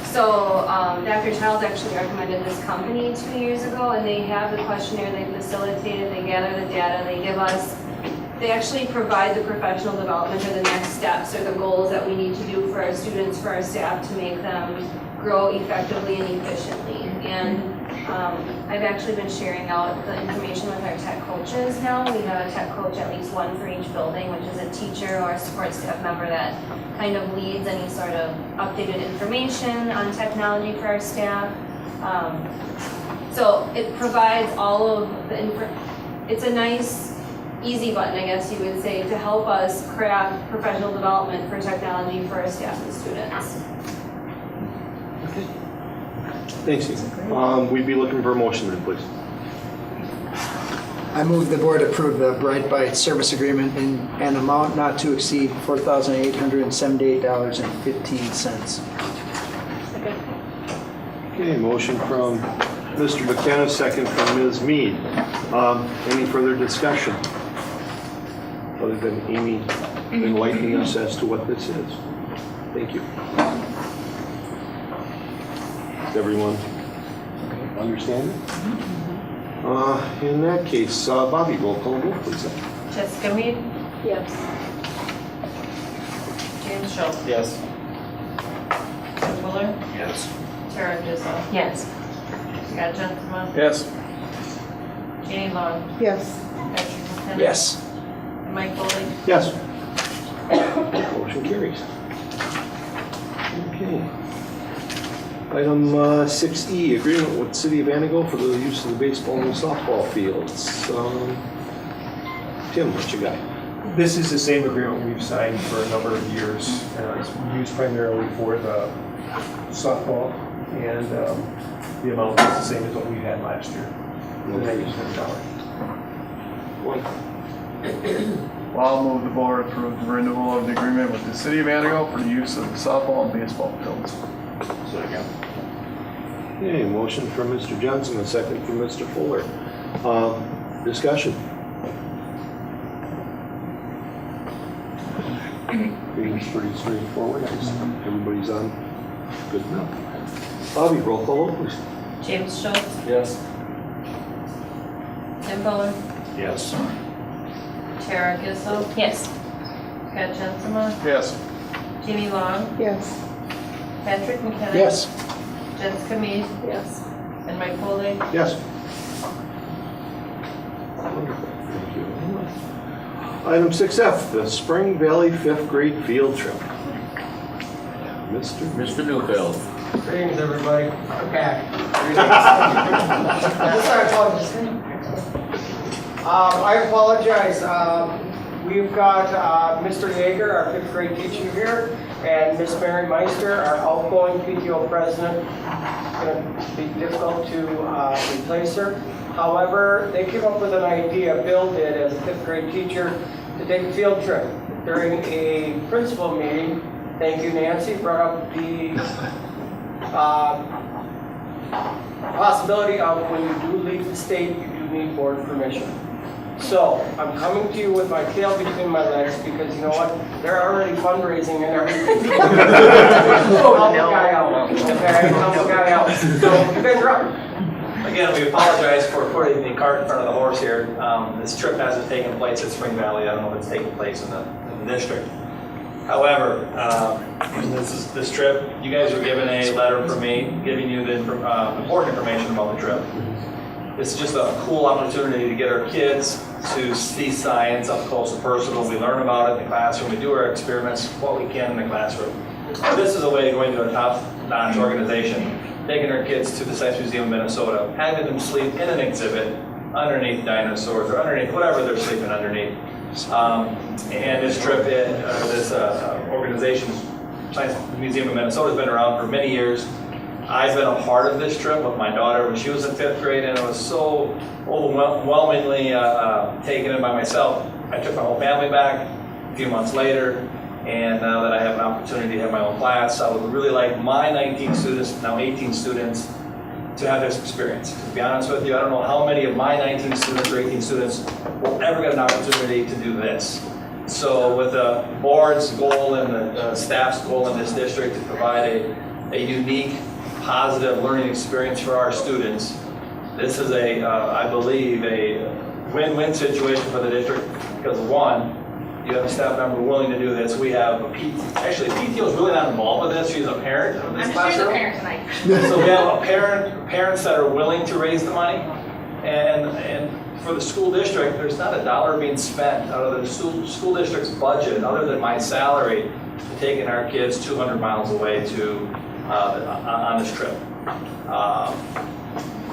So Dr. Childs actually recommended this company 2 years ago, and they have the questionnaire, they facilitate it, they gather the data, they give us, they actually provide the professional development or the next steps or the goals that we need to do for our students, for our staff to make them grow effectively and efficiently. And I've actually been sharing out the information with our tech coaches now. We have a tech coach, at least one for each building, which is a teacher or a support staff member that kind of leads any sort of updated information on technology for our staff. So it provides all of the it's a nice, easy button, I guess you would say, to help us craft professional development for technology for our staff and students. Thanks, Steve. We'd be looking for a motion then, please. I move the board approve the Bright Bites service agreement in an amount not to exceed $4,878.15. Okay, motion from Mr. McKenna, second from Ms. Mead. Any further discussion? Other than Amy enlightening us as to what this is. Thank you. Does everyone understand it? In that case, Bobby, roll call vote, please. Jessica Mead. Yes. James Schultz. Yes. Tim Fuller. Yes. Tara Gissel. Yes. Scott Jensen. Yes. Jenny Long. Yes. Patrick McKenna. Yes. And Mike Bowling. Yes. Motion carries. Okay. Item 6E, agreement with City of Antigo for the use of the baseball and softball fields. Tim, what you got? This is the same agreement we've signed for a number of years. It's used primarily for the softball, and the amount is the same as what we had last year. Well, I'll move the board approve the renewal of the agreement with the city of Antigo for the use of the softball and baseball fields. Second. Okay, motion from Mr. Johnson, a second from Mr. Fuller. Discussion. It's pretty straightforward. Everybody's on good enough. Bobby, roll call vote, please. James Schultz, Yes. Tim Fuller, Yes. Tara Gissel. Yes. Scott Jensema, Yes. Jimmy Long, Yes. Patrick McKenna. Yes. Jessica Mead. Yes. And Mike Foley. Yes. Wonderful, thank you. Item 6F, the Spring Valley 5th grade field trip. Mr. Newfield. Greetings, everybody. I'm back. I apologize. We've got Mr. Yeager, our 5th grade teacher here, and Miss Mary Meister, our outgoing PTO president. It's going to be difficult to replace her. However, they came up with an idea, Bill did as a 5th grade teacher, to take a field trip. During a principal meeting, thank you, Nancy, brought up the possibility of when you do leave the state, you do need board permission. So I'm coming to you with my tail between my legs because you know what? They're already fundraising and everything. Help the guy out. Okay, help the guy out. So you guys are up. Again, we apologize for putting the cart in front of the horse here. This trip hasn't taken place at Spring Valley. I don't know if it's taking place in the district. However, this trip, you guys were given a letter from me giving you the important information about the trip. It's just a cool opportunity to get our kids to see science up close and personal. We learn about it in the classroom. We do our experiments, what we can in the classroom. This is a way to go into a top-notch organization, taking our kids to the Science Museum of Minnesota, having them sleep in an exhibit underneath dinosaurs or underneath whatever they're sleeping underneath. And this trip, this organization, Science Museum of Minnesota, has been around for many years. I've been a part of this trip with my daughter when she was in 5th grade, and it was so overwhelmingly taken in by myself. I took my whole family back a few months later, and now that I have an opportunity to have my own class, I would really like my 19 students, now 18 students, to have this experience. To be honest with you, I don't know how many of my 19 students or 18 students will ever get an opportunity to do this. So with the board's goal and the staff's goal in this district to provide a unique, positive learning experience for our students, this is I believe, a win-win situation for the district because one, you have a staff member willing to do this. We have actually PTO is really not involved with this. She's a parent of this classroom. I'm just a parent tonight. So we have parents that are willing to raise the money, and for the school district, there's not a dollar being spent out of the school district's budget other than my salary to taking our kids 200 miles away to on this trip.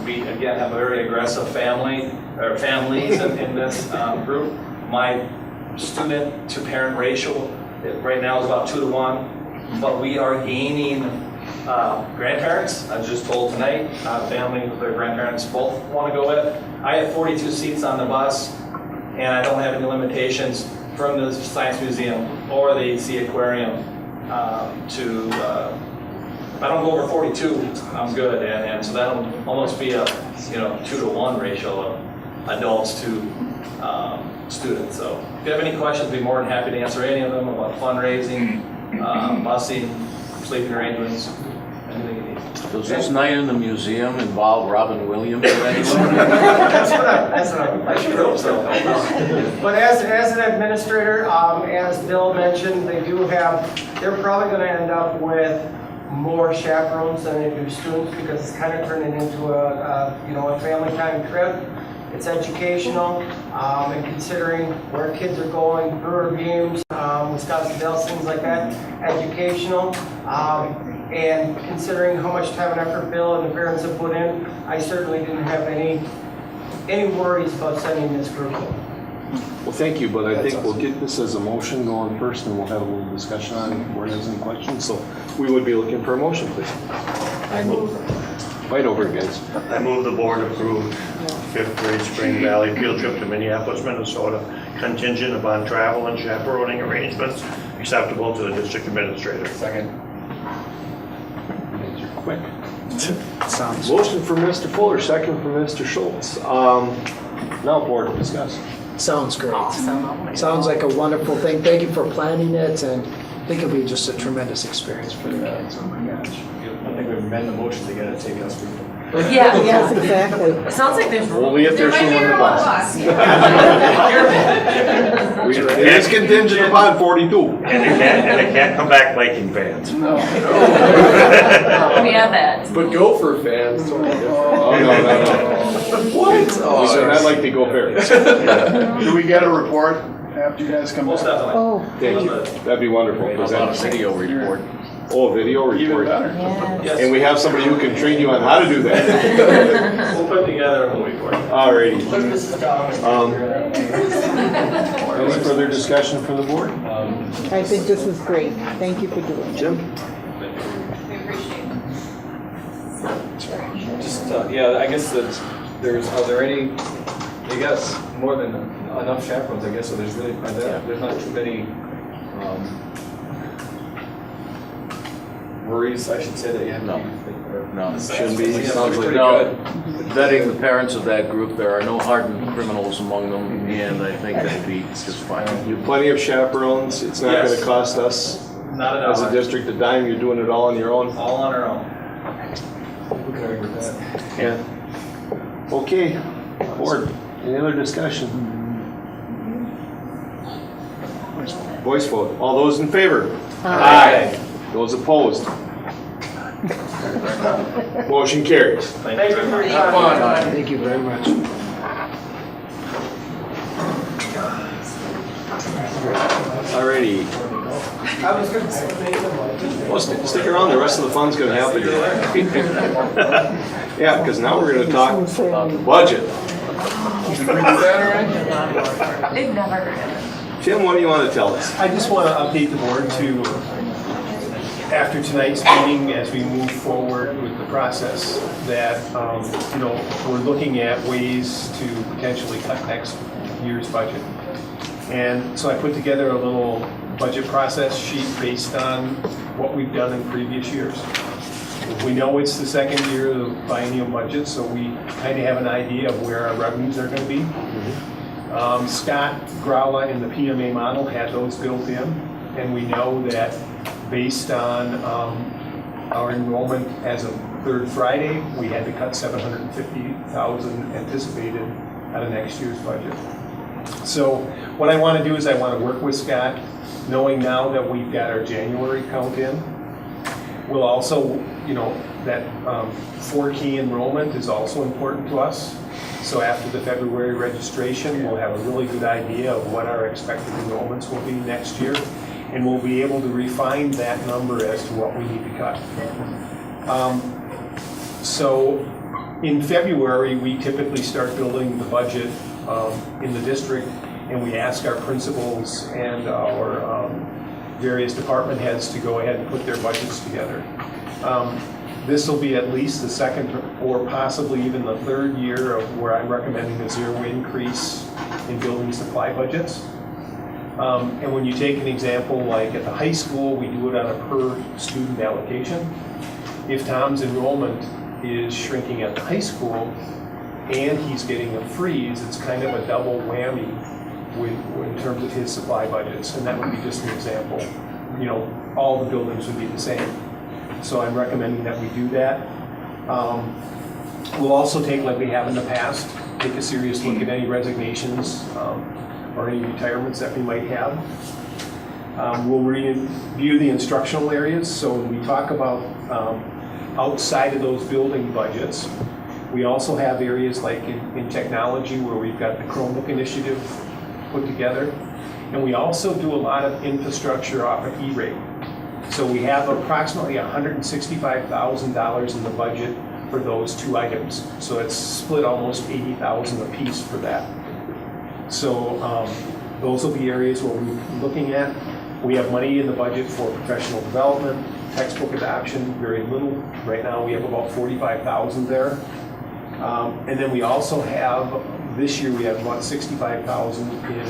We again have a very aggressive families in this group. My student to parent ratio right now is about 2 to 1, but we are gaining grandparents. I was just told tonight, family with their grandparents both want to go with. I have 42 seats on the bus, and I don't have any limitations from the Science Museum or the Sea Aquarium if I don't go over 42, I'm good, and so that'll almost be a 2 to 1 ratio of adults to students. So if you have any questions, I'd be more than happy to answer any of them about fundraising, busing, sleeping arrangements, anything you need. Does this night in the museum involve Robin Williams or anyone? That's what I should hope so. But as an administrator, as Bill mentioned, they're probably going to end up with more chaperones than they do students because it's kind of turning into a family time trip. It's educational, and considering where kids are going, Brewer Beams, Wisconsin Dells, things like that, educational. And considering how much time and effort Bill and the parents have put in, I certainly didn't have any worries about sending this group. Well, thank you, but I think we'll get this as a motion going first, and we'll have a little discussion on it if the board has any questions. So we would be looking for a motion, please. I move. Fight over it, guys. I move the board approve 5th grade Spring Valley field trip to Minneapolis, Minnesota, contingent upon travel and chaperoning arrangements acceptable to the district administrator. Second. You're quick. Sounds. Motion from Mr. Fuller, second from Mr. Schultz. Now board, discuss. Sounds great. Sounds like a wonderful thing. Thank you for planning it, and I think it'll be just a tremendous experience for the kids. Oh my gosh. I think we amend the motion to get it taken us people. Yeah. Yes, exactly. It sounds like there's. Only if there's there might someone be in the one bus. Careful. It is contingent upon 42. And it can't come back liking fans. No. We have that. But Gopher fans. Oh, no. What? We said I'd like to go Bears. Do we get a report after you guys come Most back? definitely. Oh, Thank you. That'd be wonderful. How about a video report? Oh, video Even report. better. Yes. And we have somebody who can train you on how to do that. We'll put together a movie for you. Alrighty. Any further discussion from the board? I think this is great. Thank you for doing it. Jim? Just, yeah, I guess that are there any, I guess, more than enough chaperones, I guess, so there's really, there's not too many worries, I should say, that you have to be. No, Shouldn't be. Yeah, Sounds like pretty No, good. vetting the parents of that group, there are no hardened criminals among them, and I think that'll be just fine. You have plenty of chaperones. It's not Yes. gonna cost us Not a as a dollar. district a dime. You're doing it all on your own. All on our own. Who can argue with that? Yeah. Okay, board, any other discussion? Voice vote. All those in favor? Aye. Those opposed? Motion carries. Thank you for your time. Thank you very much. Alrighty. I was gonna say. Well, stick around, the rest of the fun's gonna happen. Yeah, because now we're gonna talk about the budget. Did we do that already? They've never heard of it. Tim, what do you want to tell us? I just want to update the board to, after tonight's meeting, as we move forward with the process, that, we're looking at ways to potentially cut next year's budget. And so I put together a little budget process sheet based on what we've done in previous years. We know it's the second year of the biennial budget, so we kind of have an idea of where our revenues are going to be. Scott Gralla in the PMA model had those built in, and we know that based on our enrollment as of third Friday, we had to cut $750,000 anticipated out of next year's budget. So what I want to do is I want to work with Scott, knowing now that we've got our January count in. We'll also, that 4-key enrollment is also important to us. So after the February registration, we'll have a really good idea of what our expected enrollments will be next year. And we'll be able to refine that number as to what we need to cut. So in February, we typically start building the budget in the district, and we ask our principals and our various department heads to go ahead and put their budgets together. This will be at least the second or possibly even the third year of where I'm recommending a zero increase in building supply budgets. And when you take an example like at the high school, we do it on a per student allocation. If Tom's enrollment is shrinking at the high school and he's getting a freeze, it's kind of a double whammy in terms of his supply budgets. And that would be just an example. All the buildings would be the same. So I'm recommending that we do that. We'll also take, like we have in the past, take a serious look at any resignations or any retirements that we might have. We'll review the instructional areas. So when we talk about outside of those building budgets, we also have areas like in technology where we've got the Chromebook initiative put together. And we also do a lot of infrastructure off of E-rate. So we have approximately $165,000 in the budget for those two items. So it's split almost $80,000 apiece for that. So those will be areas where we're looking at. We have money in the budget for professional development, textbook adoption, very little. Right now we have about $45,000 there. And then we also have, this year we have about $65,000 in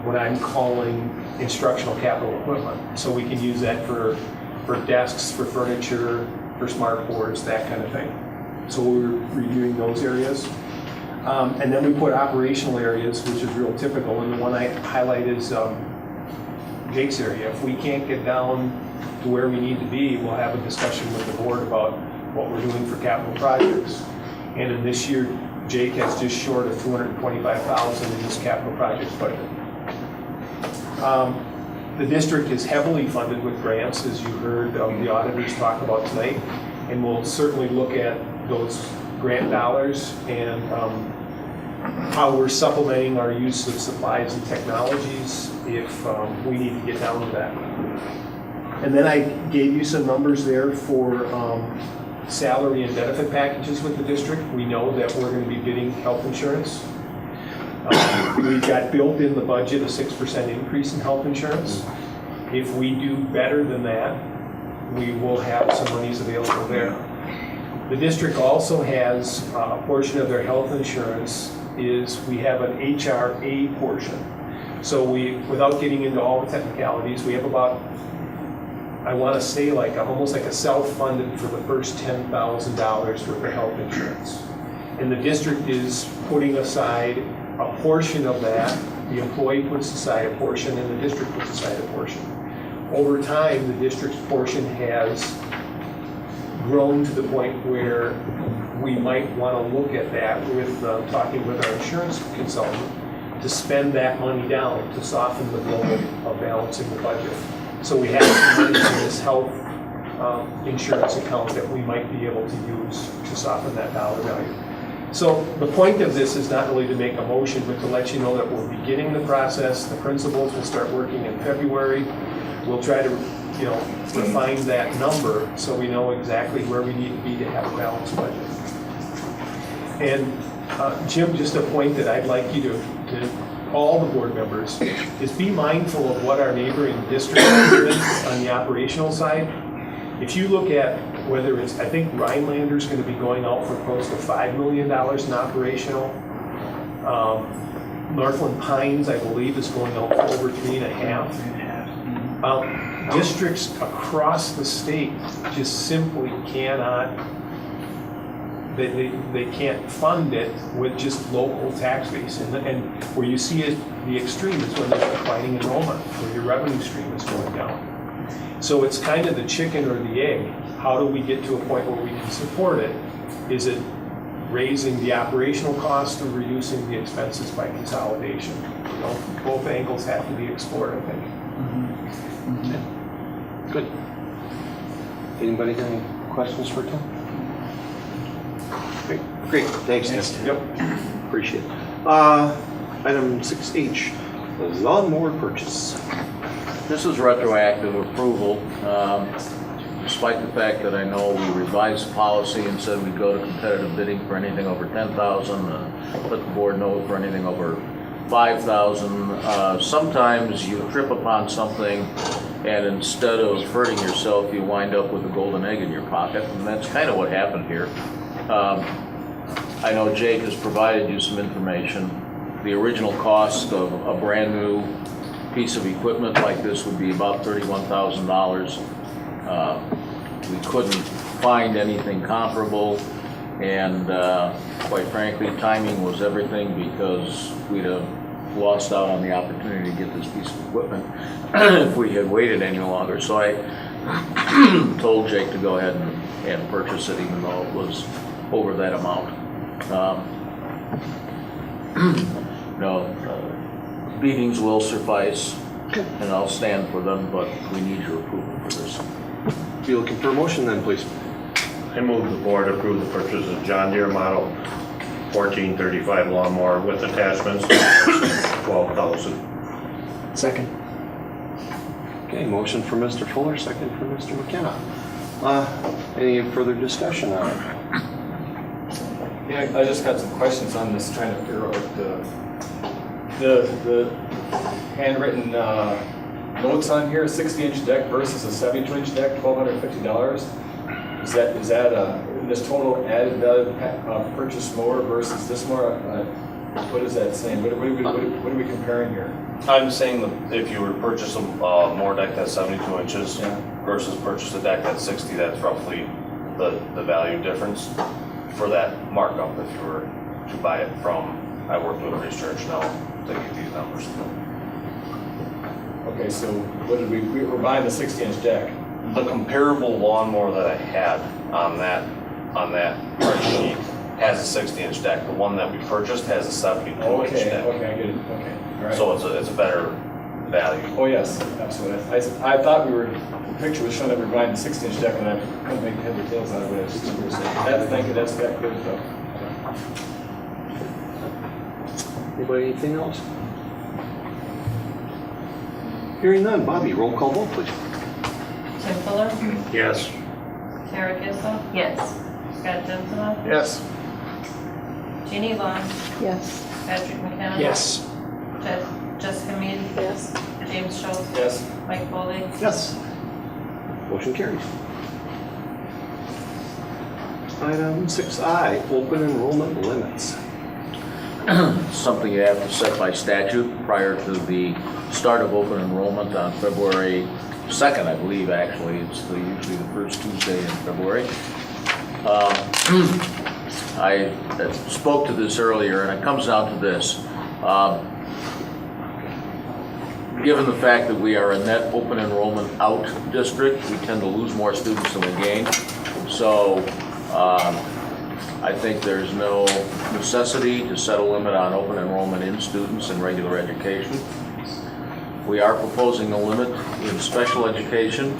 what I'm calling instructional capital equipment. So we can use that for desks, for furniture, for smart boards, that kind of thing. So we're reviewing those areas. And then we put operational areas, which is real typical. And the one I highlight is Jake's area. If we can't get down to where we need to be, we'll have a discussion with the board about what we're doing for capital projects. And in this year, Jake has just short of $225,000 in his capital projects budget. The district is heavily funded with grants, as you heard the auditors talk about tonight, and we'll certainly look at those grant dollars and how we're supplementing our use of supplies and technologies if we need to get down to that. And then I gave you some numbers there for salary and benefit packages with the district. We know that we're going to be bidding health insurance. We've got built in the budget a 6% increase in health insurance. If we do better than that, we will have some monies available there. The district also has a portion of their health insurance is we have an HRA portion. So we, without getting into all the technicalities, we have about, I want to say almost like a self-funded for the first $10,000 for the health insurance. And the district is putting aside a portion of that. The employee puts aside a portion and the district puts aside a portion. Over time, the district's portion has grown to the point where we might want to look at that with talking with our insurance consultant to spend that money down to soften the blow of balancing the budget. So we have some money in this health insurance account that we might be able to use to soften that dollar value. So the point of this is not really to make a motion, but to let you know that we're beginning the process. The principals will start working in February. We'll try to, refine that number so we know exactly where we need to be to have a balanced budget. And Jim, just a point that I'd like you to all the board members is be mindful of what our neighboring districts are doing on the operational side. If you look at whether it's, I think Rhinelander's going to be going out for close to $5 million in operational. Northland Pines, I believe, is going out for over $3.5 million. Districts across the state just simply cannot, they can't fund it with just local tax base. And where you see it, the extreme is when there's declining enrollment, where your revenue stream is going down. So it's kind of the chicken or the egg. How do we get to a point where we can support it? Is it raising the operational cost or reducing the expenses by consolidation? Both angles have to be explored, I think. Good. Anybody got any questions for Tim? Great, thanks, Tim. Yep. Appreciate it. Item 6H, the lawnmower purchase. This is retroactive approval, despite the fact that I know we revised the policy and said we'd go to competitive bidding for anything over 10,000, let the board know for anything over 5,000. Sometimes you trip upon something and instead of hurting yourself, you wind up with a golden egg in your pocket, and that's kind of what happened here. I know Jake has provided you some information. The original cost of a brand new piece of equipment like this would be about $31,000. We couldn't find anything comparable, and quite frankly, timing was everything because we'd have lost out on the opportunity to get this piece of equipment if we had waited any longer. So I told Jake to go ahead and purchase it, even though it was over that amount. Meetings will suffice, and I'll stand for them, but we need your approval for this. Be looking for a motion then, please. I move the board approve the purchase of John Deere model 1435 lawnmower with attachments, $12,000. Second. Okay, motion for Mr. Fuller, second for Mr. McKenna. Any further discussion on it? Yeah, I just got some questions on this, trying to figure out the handwritten notes on here, 60-inch deck versus a 72-inch deck, $1,250. Is that this total added value purchase mower versus this mower? What is that saying? What are we comparing here? I'm saying that if you were to purchase a more deck that's 72 inches versus purchase a deck that's 60, that's roughly the value difference for that markup if you were to buy it from, I worked with research now to get these numbers. Okay, so what did we were buying the 60-inch deck. The comparable lawnmower that I had on that sheet has a 60-inch deck. The one that we purchased has a 72-inch deck. Okay, I get it. Okay, all right. So it's a better value. Oh yes, absolutely. I thought the picture was showing that we were buying the 60-inch deck, and I couldn't make head or tails out of it. Thank you. That's that good stuff. Anybody, anything else? Hearing none, Bobby, roll call vote, please. Tim Fuller? Yes. Tara Kissel? Yes. Scott Jensen? Yes. Jeannie Long? Yes. Patrick McKenna? Yes. Jessica Mead? Yes. James Schultz? Yes. Mike Foley? Yes. Motion carries. Item 6I, open enrollment limits. Something you have to set by statute prior to the start of open enrollment on February 2nd, I believe, actually. It's usually the first Tuesday in February. I spoke to this earlier, and it comes down to this. Given the fact that we are a net open enrollment out district, we tend to lose more students than we gain. So I think there's no necessity to set a limit on open enrollment in students in regular education. We are proposing a limit in special education,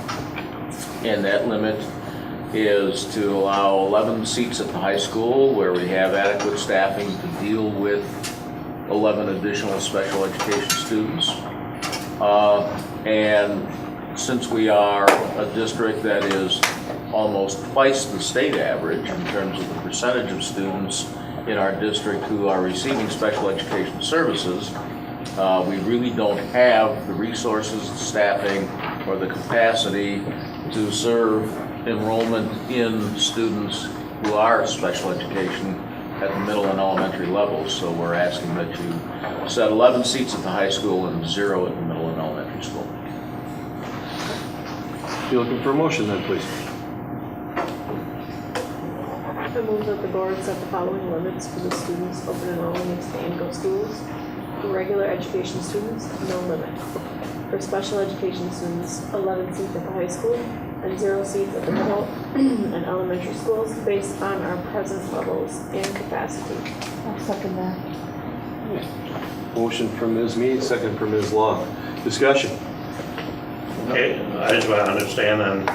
and that limit is to allow 11 seats at the high school where we have adequate staffing to deal with 11 additional special education students. And since we are a district that is almost twice the state average in terms of the percentage of students in our district who are receiving special education services, we really don't have the resources, the staffing, or the capacity to serve enrollment in students who are special education at the middle and elementary levels. So we're asking that you set 11 seats at the high school and 0 at the middle and elementary school. If you're looking for a motion then, please. I move that the board set the following limits for the students open enrolling into the Ango schools. For regular education students, no limit. For special education students, 11 seats at the high school and 0 seats at the middle and elementary schools based on our presence levels and capacity. I'll second that. Motion from Ms. Mead, second from Ms. Long. Discussion. Okay, I just want to understand then,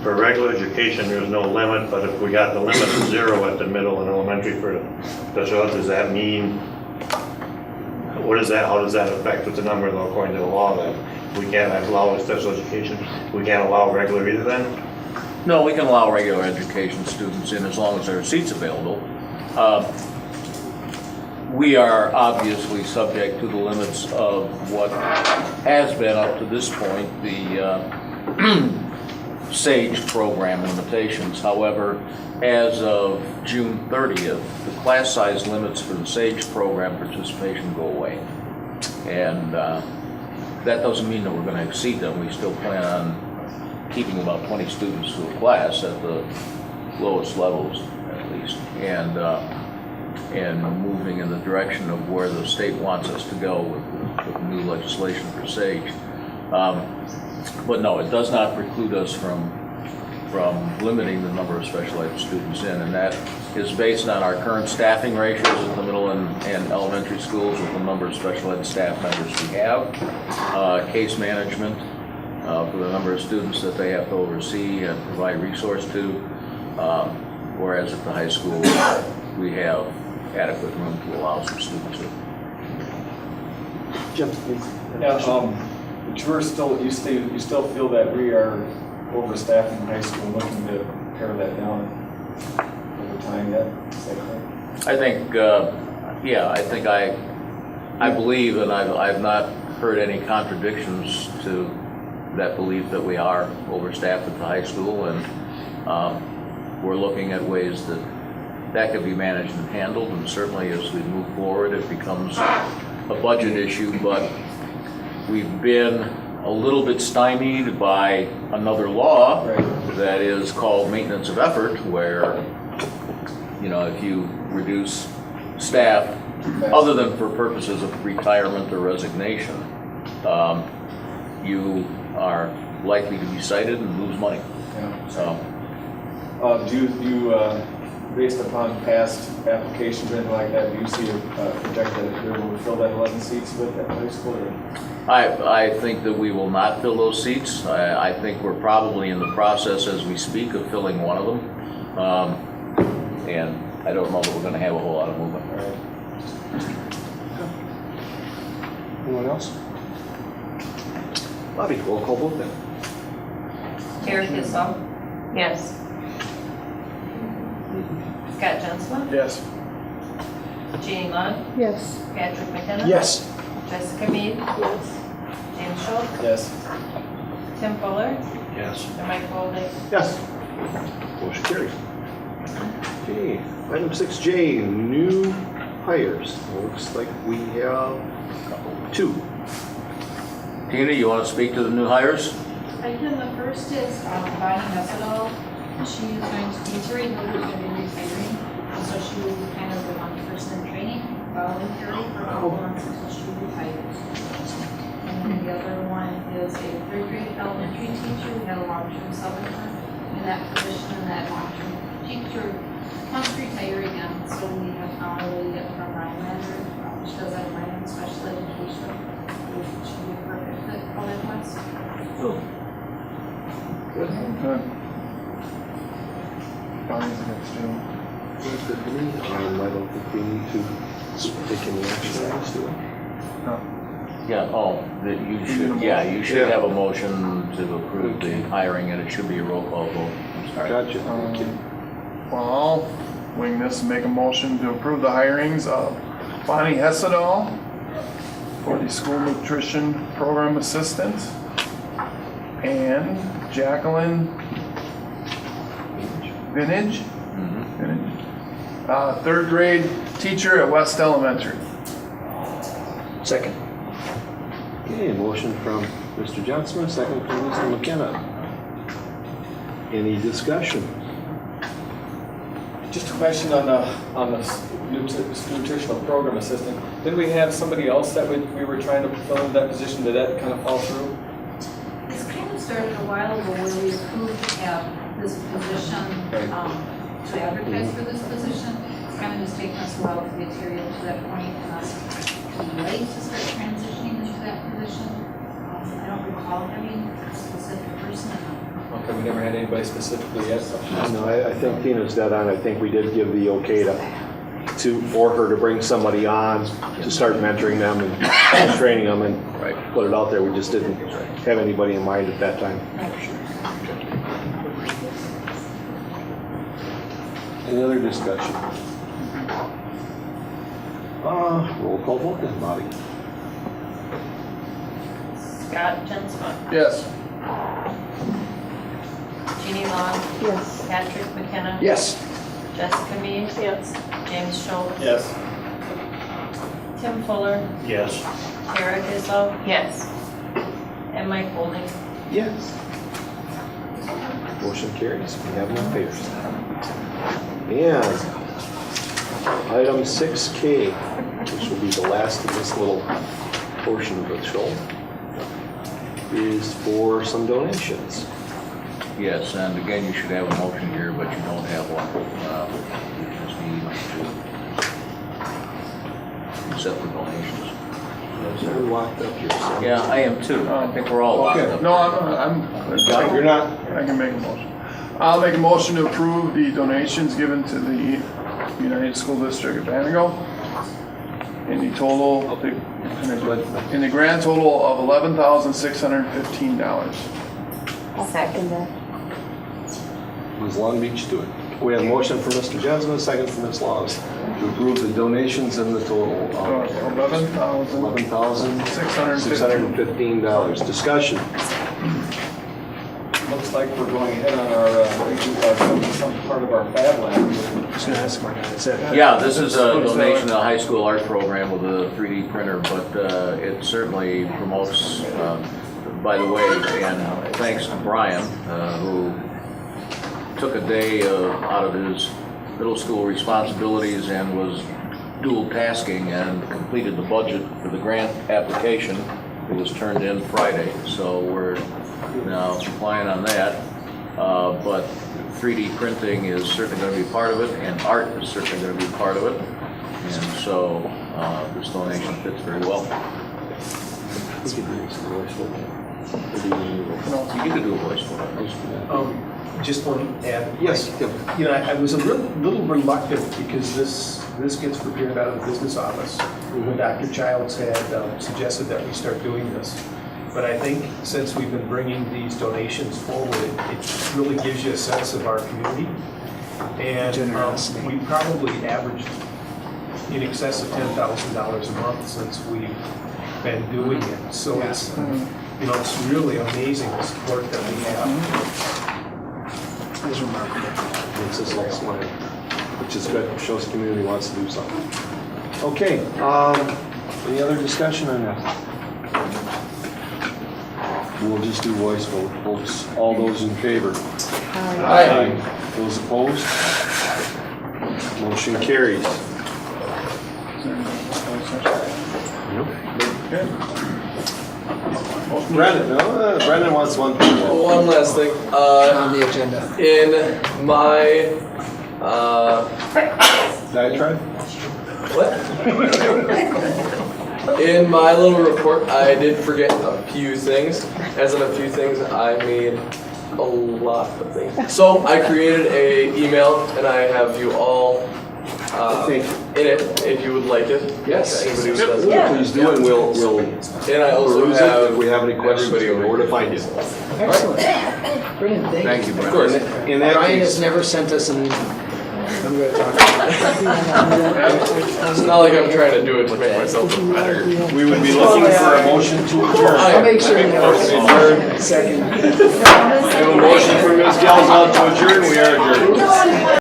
for regular education, there's no limit, but if we got the limit of 0 at the middle and elementary for special ed, does that mean, what is that, how does that affect with the number though, according to the law then? We can't allow special education, we can't allow regular either then? No, we can allow regular education students in as long as there are seats available. We are obviously subject to the limits of what has been up to this point, the SAGE program limitations. However, as of June 30th, the class size limits for the SAGE program participation go away. And that doesn't mean that we're going to exceed them. We still plan on keeping about 20 students to a class at the lowest levels, at least, and moving in the direction of where the state wants us to go with new legislation for SAGE. But no, it does not preclude us from limiting the number of special ed students in, and that is based on our current staffing ratios at the middle and elementary schools with the number of special ed staff members we have, case management for the number of students that they have to oversee and provide resource to, whereas at the high school we have adequate room to allow some students in. Jim, please. Yeah, But you still feel that we are overstaffed in high school, looking to pare that down over time yet? Is that correct? I think, I believe, and I've not heard any contradictions to that belief that we are overstaffed at the high school, and we're looking at ways that could be managed and handled, and certainly as we move forward, it becomes a budget issue, but we've been a little bit stymied by another law that is called maintenance of effort, where, if you reduce staff, other than for purposes of retirement or resignation, you are likely to be cited and lose money. Yeah. So, do you based upon past applications or anything like that, do you see a projected that we will fill that 11 seats with at high school? Or? I think that we will not fill those seats. I think we're probably in the process as we speak of filling one of them. And I don't know that we're going to have a whole lot of movement. All right. Anyone else? Bobby, roll call vote then. Tara Kissel. Yes. Scott Jensen. Yes. Jeannie Long. Yes. Patrick McKenna. Yes. Jessica Mead. Yes. James Schultz. Yes. Tim Fuller. Yes. And Mike Bowley. Yes. Motion carries. Okay, item 6J, new hires. Looks like we have two. Tina, you want to speak to the new hires? I can. The first is Bonnie Hessedal. She is going to be Terry Hill, who's going to be retiring. And so she will be kind of the one person in training, voluntary for a couple months until she retires. And then the other one is a third grade elementary teacher. We had a long-term sub-intern in that position, and that long-term teacher wants to retire again. So we have found a way to get from Rhinelander. She does have Rhineland special education. Which should be a perfect fit all at once. Oh. Good. Good. Bonnie's a good student. That's good to me. I don't think we need to take any action on this, do we? No. Yeah, you should have a motion to approve the hiring, and it should be a roll call vote. I'm sorry. Gotcha. Thank you. Well, I'll wing this and make a motion to approve the hirings of Bonnie Hessedal for the school nutrition program assistant and Jacqueline Vintage, third grade teacher at West Elementary. Second. Okay, a motion from Mr. Johnson, a second from Mr. McKenna. Any discussion? Just a question on the nutritional program assistant. Did we have somebody else that we were trying to fill in that position? Did that kind of fall through? This kind of started a while ago where we approved to have this position, to advertise for this position. It's kind of just taken us a while to get Terry up to that point, and us to be late to start transitioning into that position. I don't recall having a specific person. Okay, we never had anybody specifically yet. So. No, I think Tina's dead on. I think we did give the okay for her to bring somebody on to start mentoring them and training them and put it out there. We just didn't have anybody in mind at that time. Any other discussion? Roll call vote then, Bobby. Scott Jensen. Yes. Jeannie Long. Yes. Patrick McKenna. Yes. Jessica Mead. Yes. James Schultz. Yes. Tim Fuller. Yes. Tara Kissel. Yes. And Mike Bowley. Yes. Motion carries. We have no favors. And item 6K, which will be the last of this little portion of the show, is for some donations. Yes, and again, you should have a motion here, but you don't have one. You just need to accept the donations. You're locked up here. So. Yeah, I am too. I think we're all locked up. No, I'm You're not? I can make a motion. I'll make a motion to approve the donations given to the United School District of Vanderbilt in the total, in the grand total of $11,615. I'll second that. Ms. Long Beach, do it. We have a motion for Mr. Jensen, a second for Ms. Laws to approve the donations in the total of $11,615. Discussion. Looks like we're going ahead on our, some part of our Fab Lab. Yeah, this is a donation to the high school art program with a 3D printer, but it certainly promotes, by the way, and thanks to Brian, who took a day out of his middle school responsibilities and was dual tasking and completed the budget for the grant application. It was turned in Friday, so we're now applying on that. But 3D printing is certainly going to be part of it, and art is certainly going to be part of it. And so this donation fits very well. You can do a voice for it. Just want to add. Yes. You know, I was a little reluctant because this gets prepared out of the business office. When Dr. Childs had suggested that we start doing this. But I think since we've been bringing these donations forward, it really gives you a sense of our community. And we probably averaged in excess of $10,000 a month since we've been doing it. So it's, you know, it's really amazing the support that we have. It's remarkable. It's just like smiling, which is good. Shows the community wants to do something. Okay. Any other discussion on that? We'll just do voice vote, folks. All those in favor? Aye. Those opposed? Motion carries. Brendan, no, Brendan wants one thing. One last thing. On the agenda. In my diatribe? What? In my little report, I did forget a few things. As in a few things, I made a lot of things. So I created a email, and I have you all in it if you would like it. Yes. Anybody who doesn't. Please do, and we'll And I also peruse it. have If we have any questions, we know where to find you. Excellent. Brilliant, Thank you, Of Brian. course. In that Brian case, has never sent us an email. I'm going to talk It's not like I'm trying to do it to make myself look better. we would be looking for a motion to adjourn. I'll make sure you know. Adjourn. Second. We have a motion for Ms. Gals to adjourn. We are adjourned.